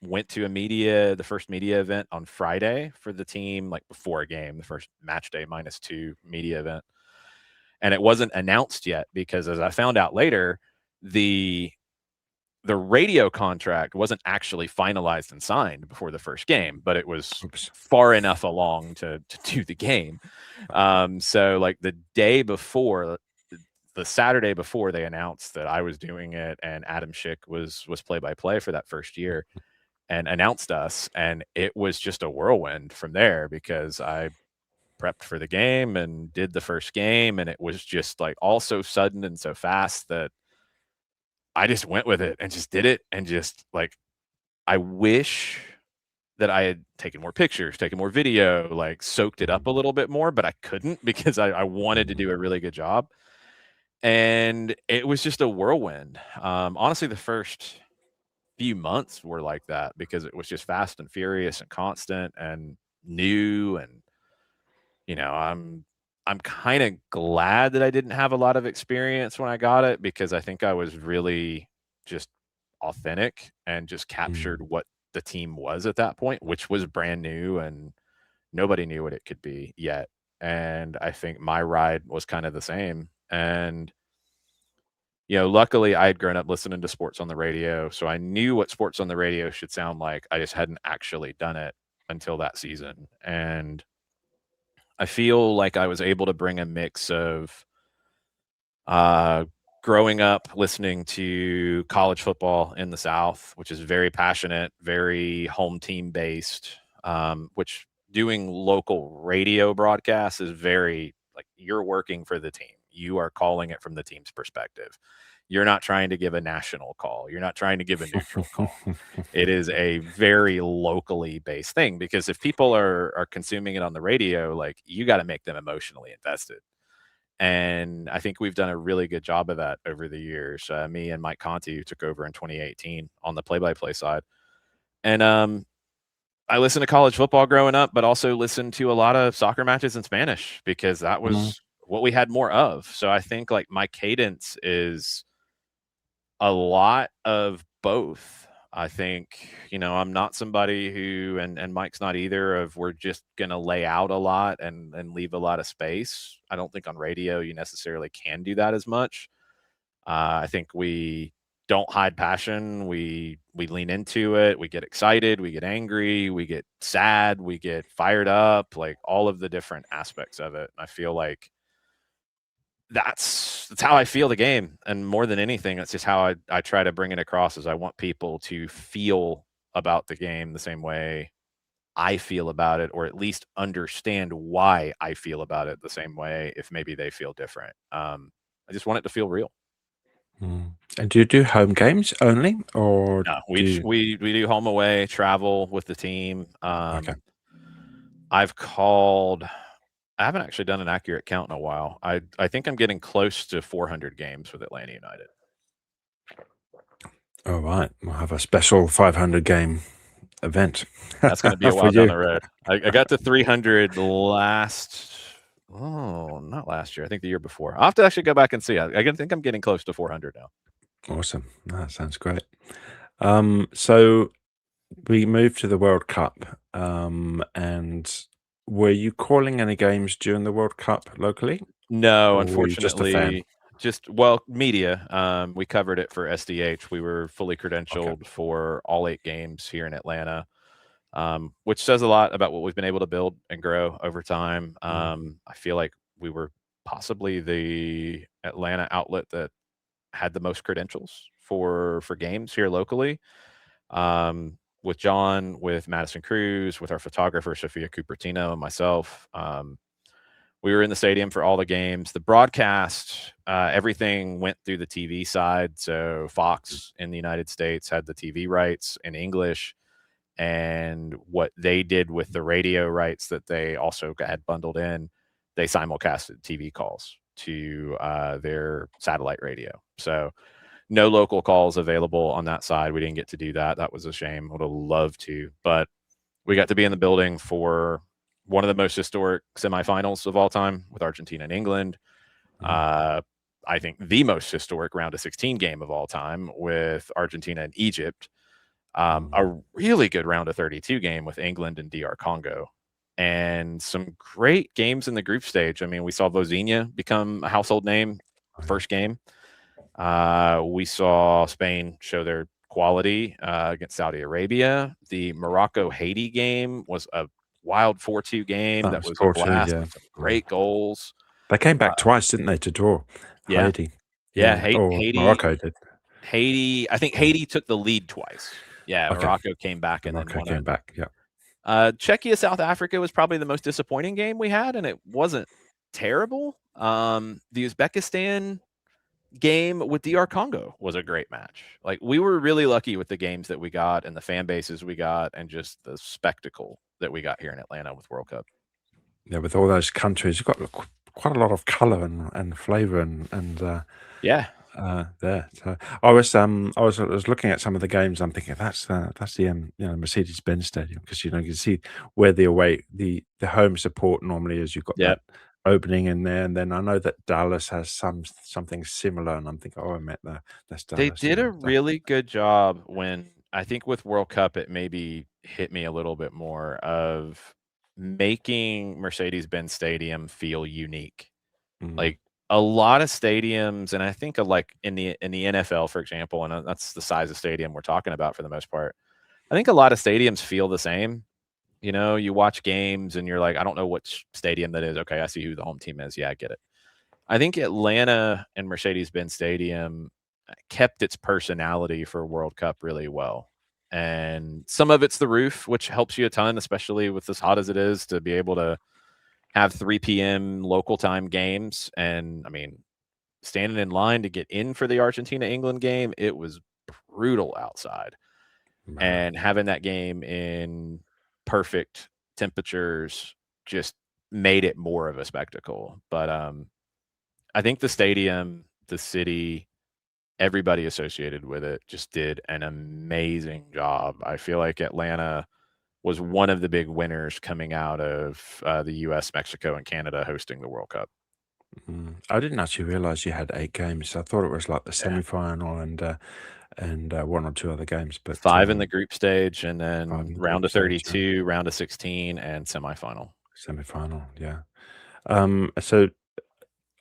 went to the first media event on Friday for the team, like before a game, the first match day -2 media event, and it wasn't announced yet because, as I found out later, the the radio contract wasn't actually finalized and signed before the first game, but it was Oops. far enough along to do the game. So like the day before, the Saturday before they announced that I was doing it and Adam Schick was play by play for that first year and announced us, and it was just a whirlwind from there because I prepped for the game and did the first game, and it was just like all so sudden and so fast that I just went with it and just did it, and just like I wish that I had taken more pictures, taken more video, like soaked it up a Mhm. little bit more, but I couldn't because I wanted to Mhm. do a really good job. And it was just a whirlwind. Honestly, the first few months were like that because it was just fast and furious and constant and new. And I'm kind of glad that I didn't have a lot of experience when I got it because I think I was really just authentic and just captured Mm. what the team was at that point, which was brand new and nobody knew what it could be yet. And I think my ride was kind of the same. And luckily I had grown up listening to sports on the radio, so I knew what sports on the radio should sound like. I just hadn't actually done it until that season. And I feel like I was able to bring a mix of uh, growing up listening to college football in the South, which is very passionate, very home team based, which doing local radio broadcasts is very like you're working for the team. You are calling it from the team's perspective. You're not trying to give a national call. You're not trying to give a neutral call. It is a very locally based thing because if people are consuming it on the radio, like you got to make them emotionally invested. And I think we've done a really good job of that over the years. Me and Mike Conti, who took over in 2018 on the play-by-play side. And I listened to college football growing up, but also listened to a lot of soccer matches in Spanish because that Mhm. was what we had more of. So I think like my cadence is a lot of both. I think, I'm not somebody who, and Mike's not either, of we're just going to lay out a lot and leave a lot of space. I don't think on radio you necessarily can do that as much. I think we don't hide passion. We lean into it. We get excited. We get angry. We get sad. We get fired up. Like all of the different aspects of it. I feel like that's how I feel the game, and more than anything, that's just how I try to bring it across. Is I want people to feel about the game the same way I feel about it, or at least understand why I feel about it the same way, if maybe they feel different. I just want it to feel real. Mm. And do you do home games only, or No, do you? we do home away travel with the team. Okay. I've called. I haven't actually done an accurate count in a while. I think I'm getting close to 400 games with Atlanta United. All right. We'll have a special 500 game event That's gonna be a for while down you. the road. I got to 300 last not last year, I think the year before. I'll have to actually go back and see. I think I'm getting close to 400 now. Awesome. That sounds great. So we moved to the World Cup, and were you calling any games during the World Cup locally, No, or were you just a fan? unfortunately, just well, media, we covered it for SDH. We were fully Okay. credentialed for all 8 games here in Atlanta, which says a lot about what we've been able to build and grow over time. Mm, I feel like we were possibly the Atlanta outlet that had the most credentials for games here locally. With John, with Madison Cruz, with our photographer Sophia Cupertino, and myself. We were in the stadium for all the games. The broadcast, everything went through the TV side. So Fox in the United States had the TV rights in English, and what they did with the radio rights that they also had bundled in, they simulcasted TV calls to their satellite radio. So no local calls available on that side. We didn't get to do that. That was a shame. Would have loved to, but we got to be in the building for one of the most historic semifinals of all time with Argentina and England. mm, Uh, I think the most historic round of 16 game of all time with Argentina and Egypt. mm. A really good round of 32 game with England and DR Congo, and some great games in the group stage. I mean, we saw Vozinha become a household name Oh, yeah. first game. We saw Spain show their quality against Saudi Arabia. The Morocco Haiti game was a wild 4-2 game That that was was a 4-2, blast yeah. with some Mm. great goals. They came Uh, back twice, didn't they, to draw yeah, Haiti? yeah. Yeah, or Haiti, Morocco did. Haiti. I think Mm. Haiti took the lead twice. Yeah, Okay, Morocco came back and then Morocco won came it. back, yeah. Czechia South Africa was probably the most disappointing game we had, and it wasn't terrible. The Uzbekistan game with DR Congo was a great match. Like we were really lucky with the games that we got and the fan bases we got and just the spectacle that we got here in Atlanta with World Cup. Yeah, with all those countries, you've got quite a lot of color and flavor Yeah. there. So I was looking at some of the games. I'm thinking that's the Mercedes-Benz Stadium, because you can see where the home support normally is. You've got Yep. that opening in there, and then I know that Dallas has something similar, and I'm thinking, oh, I meant that's They Dallas, did yeah. a So, really good job when I think with World Cup it maybe hit me a little bit more of making Mercedes-Benz Stadium feel unique. mm, Like a lot of stadiums, and I think of like in the NFL, for example, and that's the size of stadium we're talking about for the most part. I think a lot of stadiums feel the same. You know, you watch games and you're like, I don't know which stadium that is. Okay, I see who the home team is. Yeah, I get it. I think Atlanta and Mercedes-Benz Stadium kept its personality for World Cup really well. And some of it's the roof, which helps you a ton, especially with as hot as it is, to be able to have 3 p.m. local time games. And I mean, standing in line to get in for the Argentina England game, it was brutal outside. wow. And having that game in perfect temperatures just made it more of a spectacle. But I think the stadium, the city, everybody associated with it just did an amazing job. I feel like Atlanta was one of the big winners coming out of the US, Mexico, and Canada hosting the World Cup. I didn't actually realize you had 8 games. I thought it was like the Yeah. semi-final and one or two other games, but 5 in the group stage, and five then in the round group of stage, yeah. 32, round of 16, and semifinal. Semi-final, yeah. So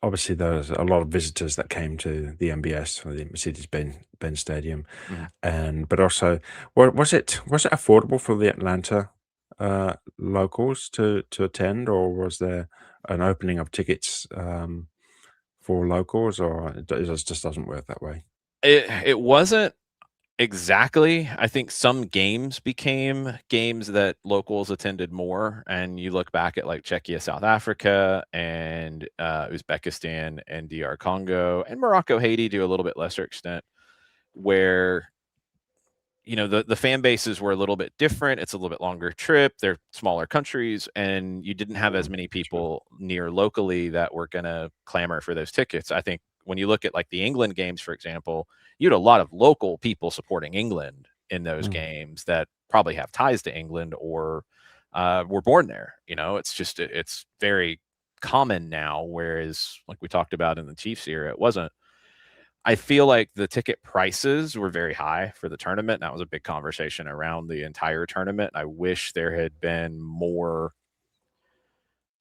obviously there was a lot of visitors that came to the MBS or the Mercedes-Benz Stadium, Mhm. but also, was it affordable for the Atlanta locals to attend, or was there an opening of tickets for locals, or just doesn't work that way? It wasn't exactly. I think some games became games that locals attended more, and you look back at, like, Czechia, South Africa, and, Uzbekistan, and DR Congo, and Morocco, Haiti to a little bit lesser extent, where the fan bases were a little bit different. It's a little bit longer trip. They're smaller countries, and you didn't have as Mm, many sure. people near locally that were gonna clamor for those tickets. I think when you look at, like, the England games, for example, you had a lot of local people supporting England in those Mm, games that probably have ties to England or, were born there. It's just it's very common now, whereas, like we talked about in the Chiefs era, it wasn't. I feel like the ticket prices were very high for the tournament, and that was a big conversation around the entire tournament. I wish there had been more,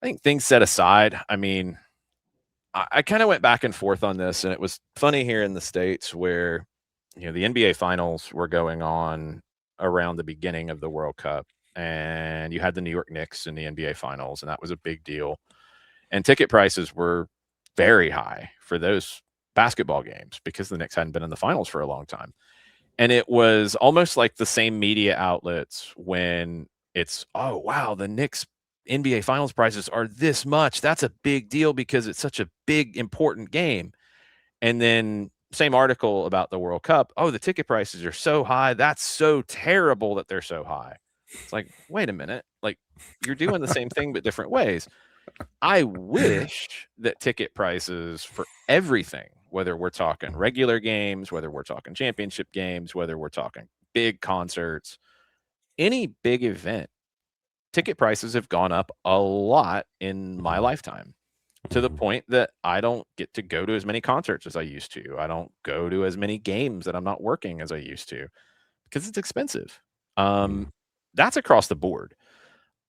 I think, things set aside. I mean, I kinda went back and forth on this, and it was funny here in the States where, the NBA finals were going on around the beginning of the World Cup, and you had the New York Knicks in the NBA finals, and that was a big deal, and ticket prices were very high for those basketball games because the Knicks hadn't been in the finals for a long time. And it was almost like the same media outlets when it's, "Oh, wow, the Knicks NBA finals prices are this much. That's a big deal because it's such a big, important game." And then same article about the World Cup, "Oh, the ticket prices are so high. That's so terrible that they're so high." It's like, "Wait a minute. Like, you're doing the same thing but different ways." I wish that ticket prices for everything, whether we're talking mm, regular games, whether we're talking championship games, whether we're talking big concerts, any big event, ticket prices have gone up a lot in my mm, lifetime to the mhm, point that I don't get to go to as many concerts as I used to. I don't go to as many games that I'm not working as I used to because it's expensive. mm, Um, that's across the board.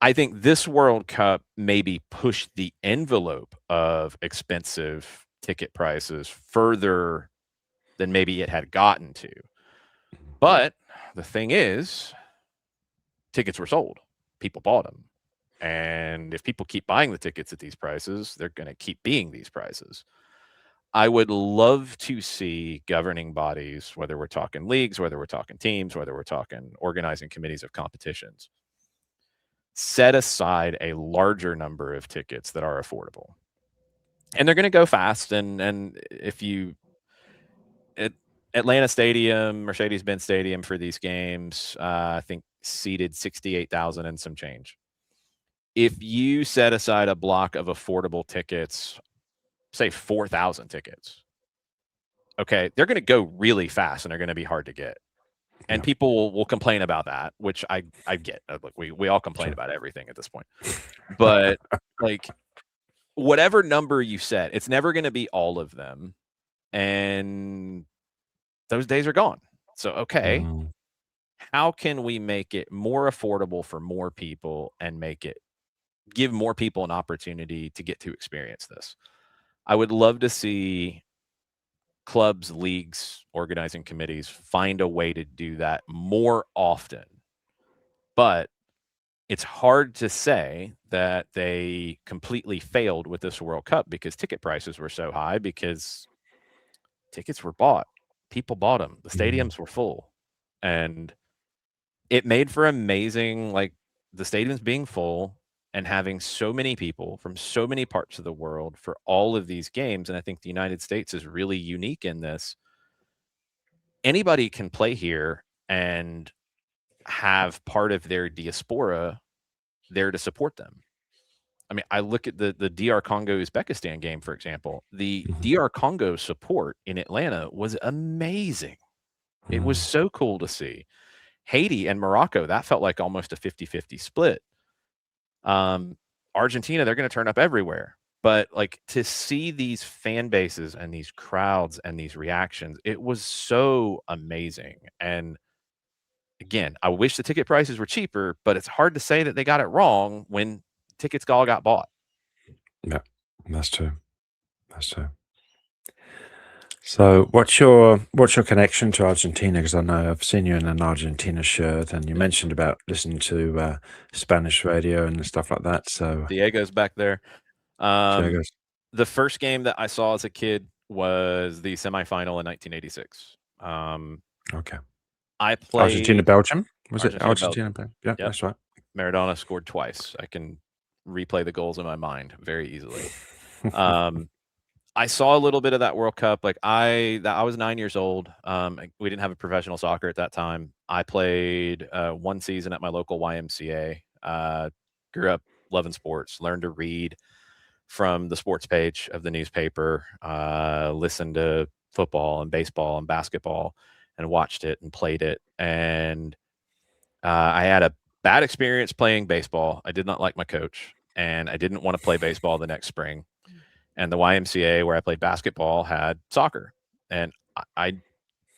I think this World Cup maybe pushed the envelope of expensive ticket prices further than maybe it had gotten to. But the thing is, tickets were sold. People bought them. And if people keep buying the tickets at these prices, they're going to keep being these prices. I would love to see governing bodies, whether we're talking leagues, whether we're talking teams, whether we're talking organizing committees of competitions, set aside a larger number of tickets that are affordable. And they're gonna go fast, and if you at Atlanta Stadium, Mercedes-Benz Stadium for these games, I think seated 68,000 and some change. If you set aside a block of affordable tickets, say 4,000 tickets, okay, they're gonna go really fast and they're gonna be hard to get. And yeah, people will complain about that, which I get. Look, we all complain sure. about everything at this point. But, like, whatever number you set, it's never gonna be all of them, and those days are gone. So, okay, Mm, how can we make it more affordable for more people and make it give more people an opportunity to get to experience this? I would love to see clubs, leagues, organizing committees find a way to do that more often, but it's hard to say that they completely failed with this World Cup because ticket prices were so high because tickets were bought. People bought them. The mm, stadiums were full, and it made for amazing, like, the stadiums being full and having so many people from so many parts of the world for all of these games, and I think the United States is really unique in this. Anybody can play here and have part of their diaspora there to support them. I mean, I look at the DR Congo Uzbekistan game, for example. The mhm, DR Congo support in Atlanta was amazing. It was mm, so cool to see. Haiti and Morocco, that felt like almost a 50-50 split. Um, Argentina, they're gonna turn up everywhere. But, like, to see these fan bases and these crowds and these reactions, it was so amazing. And again, I wish the ticket prices were cheaper, but it's hard to say that they got it wrong when tickets all got bought. yeah, that's true. That's so. So, what's your connection to Argentina? Because I know I've seen you in an Argentina shirt, and you Yeah. mentioned about listening to Spanish radio and stuff like that. So, Diego's back there. Um, Jago's the first game that I saw as a kid was the semifinal in 1986. okay. I Argentina, played Belgium, was it? Argentina, Argentina, Belgium. Belgium. Yeah, Yep. that's right. Maradona scored twice. I can replay the goals in my mind very easily. Um, I saw a little bit of that World Cup. Like I was 9 years old. We didn't have a professional soccer at that time. I played one season at my local YMCA. Grew up loving sports. Learned to read from the sports page of the newspaper. Listened to football and baseball and basketball, and watched it and played it. And I had a bad experience playing baseball. I did not like my coach, and I didn't want to play baseball the next spring. And the YMCA where I played basketball had soccer, and I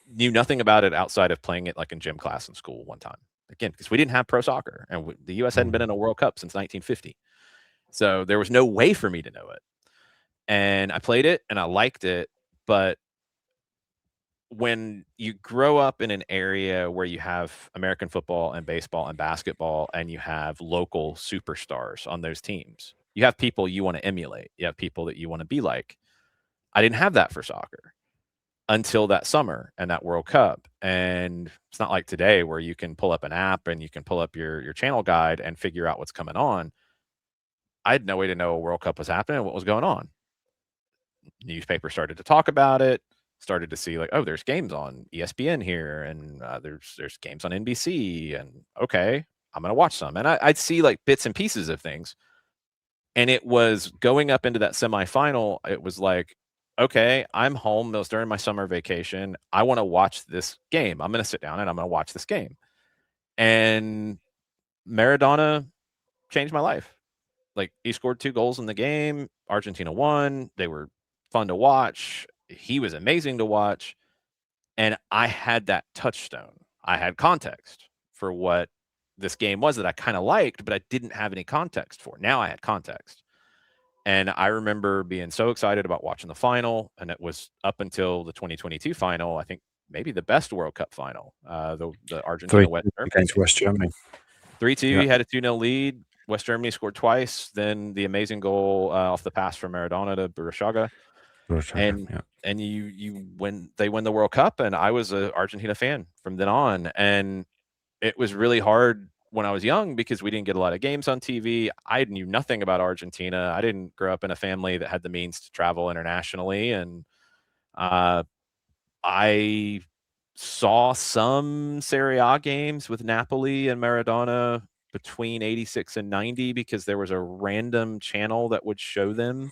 knew nothing about it outside of playing it like in gym class in school one time. Again, because we didn't have pro soccer, and the U.S. hadn't been Mm, in a World Cup since 1950, so there was no way for me to know it. And I played it, and I liked it, but when you grow up in an area where you have American football and baseball and basketball, and you have local superstars on those teams, you have people you want to emulate. You have people that you want to be like. I didn't have that for soccer until that summer and that World Cup. And it's not like today where you can pull up an app and you can pull up your channel guide and figure out what's coming on. I had no way to know a World Cup was happening and what was going on. Newspapers started to talk about it, started to see like, oh, there's games on ESPN here, and there's games on NBC, and okay, I'm gonna watch some, and I'd see like bits and pieces of things, and it was going up into that semifinal. It was like, okay, I'm home. It was during my summer vacation. I want to watch this game. I'm gonna sit down and I'm gonna watch this game, and Maradona changed my life. Like, he scored 2 goals in the game, Argentina won, they were fun to watch, he was amazing to watch, and I had that touchstone. I had context for what this game was that I kinda liked, but I didn't have any context for. Now I had context, and I remember being so excited about watching the final, and it was up until the 2022 final, I think maybe the best World Cup final, the 3 Argentina-West Germany against game. West Germany. 3-2, Yeah, he had a 2-0 lead. West Germany scored twice, then the amazing goal off the pass from Maradona to Burushaga, Rochaga, and yeah. you win. They win the World Cup, and I was a Argentina fan from then on. And it was really hard when I was young because we didn't get a lot of games on TV. I knew nothing about Argentina. I didn't grow up in a family that had the means to travel internationally, and uh, I saw some Serie A games with Napoli and Maradona between 86 and 90 because there was a random channel that would show them.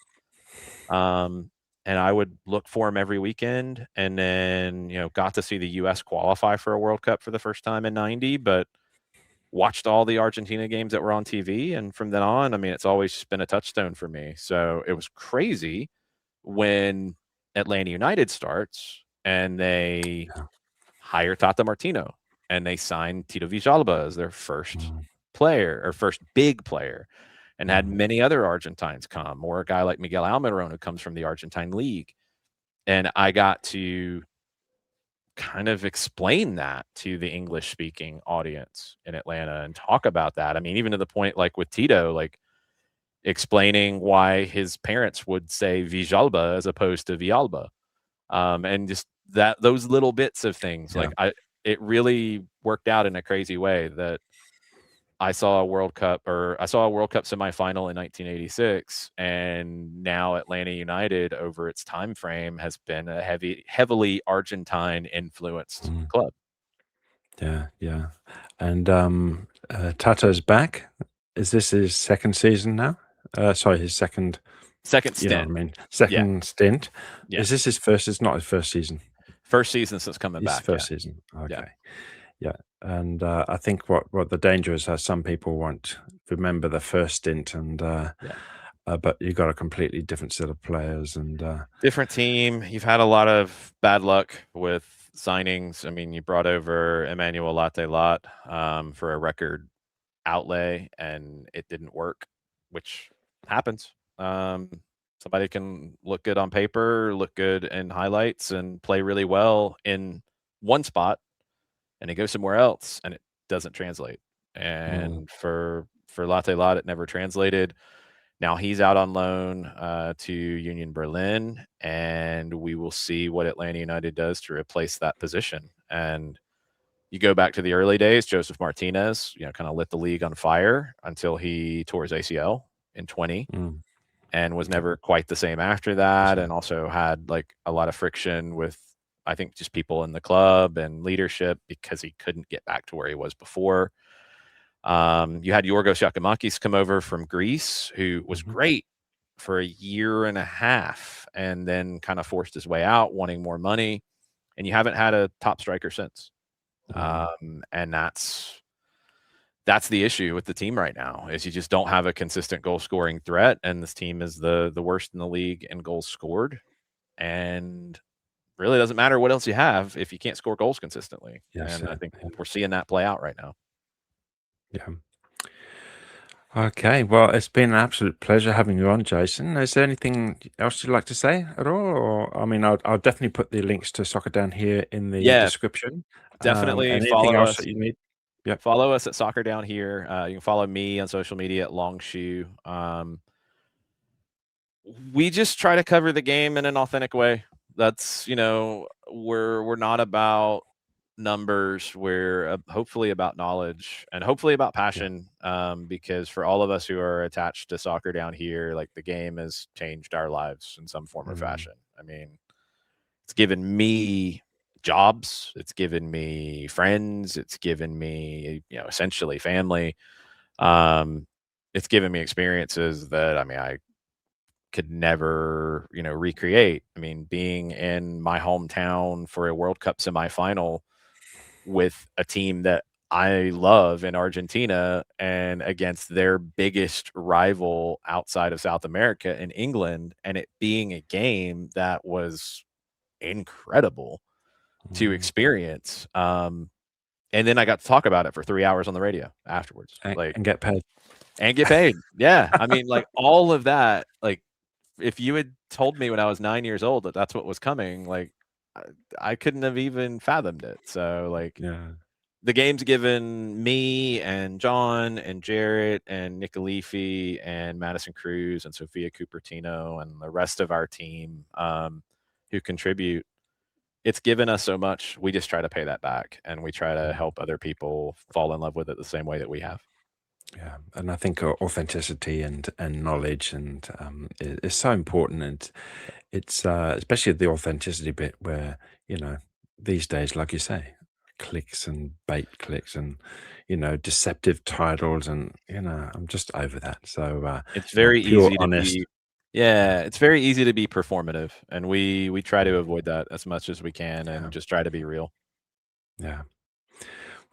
And I would look for them every weekend, and then, got to see the US qualify for a World Cup for the first time in 90, but watched all the Argentina games that were on TV. And from then on, I mean, it's always been a touchstone for me. So it was crazy when Atlanta United starts and they Yeah. hire Tata Martino, and they signed Tito Villalba as their first Mm, player or first big player, and had mm, many other Argentines come, or a guy like Miguel Almiron who comes from the Argentine league. And I got to kind of explain that to the English speaking audience in Atlanta and talk about that. I mean, even to the point like with Tito, like explaining why his parents would say Villalba as opposed to Villalba. And just those little bits of things, yeah. like it really worked out in a crazy way that I saw a World Cup semifinal in 1986, and now Atlanta United over its time frame has been a heavily Argentine influenced Mm, club. yeah, yeah. And Tato's back. Is this his second season now? Sorry, his second. Second You know what stint. I mean? Yeah, Second stint. yeah. Is this his first? It's not his first season. First season since coming His back. Yeah, first season. yeah, Okay. Yeah. And I think what the danger is that some people won't remember the first stint, and yeah. but you got a completely different set of players, and Different team. You've had a lot of bad luck with signings. I mean, you brought over Emmanuel Latte Lot for a record outlay, and it didn't work, which happens. Somebody can look good on paper, look good in highlights, and play really well in one spot, and they go somewhere else, and it doesn't translate. Mm, And for Latte Lot, it never translated. Now he's out on loan to Union Berlin, and we will see what Atlanta United does to replace that position. And you go back to the early days, Joseph Martinez, kind of lit the league on fire until he tore his ACL in 20 mm, and was yep, never quite the same after that's that, right. and also had like a lot of friction with, I think, just people in the club and leadership because he couldn't get back to where he was before. You had Yorgos Yakimakis come over from Greece, who was Mhm, great for a year and a half, and then kind of forced his way out, wanting more money. And you haven't had a top striker since. mm, And that's the issue with the team right now is you just don't have a consistent goal scoring threat, and this team is the worst in the league in goals scored. And really doesn't matter what else you have if you can't score goals consistently. yes, And I think yeah, we're seeing that play out right now. yeah. Okay, well, it's been an absolute pleasure having you on, Jason. Is there anything else you'd like to say at all? Or, I mean, I'll definitely put the links to Soccer Down Here in the Yeah, description. definitely And anything follow else us. that you need? Yep. Follow us at Soccer Down Here. You can follow me on social media at Longshoe. We just try to cover the game in an authentic way. That's we're not about numbers. We're hopefully about knowledge and hopefully about Yeah. passion. Because for all of us who are attached to Soccer Down Here, like the game has changed our lives in some form or Mm, fashion. I mean, it's given me jobs. It's given me friends. It's given me, essentially family. Um, it's given me experiences that I mean I could never, recreate. I mean, being in my hometown for a World Cup semifinal with a team that I love in Argentina and against their biggest rival outside of South America in England, and it being a game that was incredible to mm. experience. And then I got to talk about it for 3 hours on the radio afterwards, like, And get paid. and get paid. Yeah, I mean, like, all of that, like, if you had told me when I was 9 years old that that's what was coming, like, I I couldn't have even fathomed it. So, like, Yeah. the game's given me and John and Jarrett and Nick Alifi and Madison Cruz and Sophia Cupertino and the rest of our team, who contribute, it's given us so much. We just try to pay that back, and we try to Mm. help other people fall in love with it the same way that we have. Yeah, and I think authenticity and knowledge is so important, and it's especially the authenticity bit where these days, like you say, clicks and bait clicks and deceptive titles, and I'm just over that. So It's very pure, easy to honest. be Yeah, Yeah, it's very easy to be performative, and we try to mm, avoid that as much as we can yeah, and just try to be real. yeah.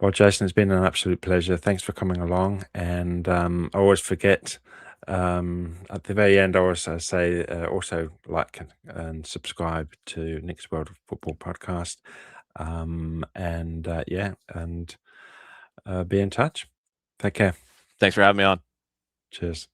Well, Jason, it's been an absolute pleasure. Thanks for coming along. And I always forget at the very end, I always say also like and subscribe to Nick's World of Football podcast. And yeah, and be in touch. Take care. Thanks for having me on. Cheers.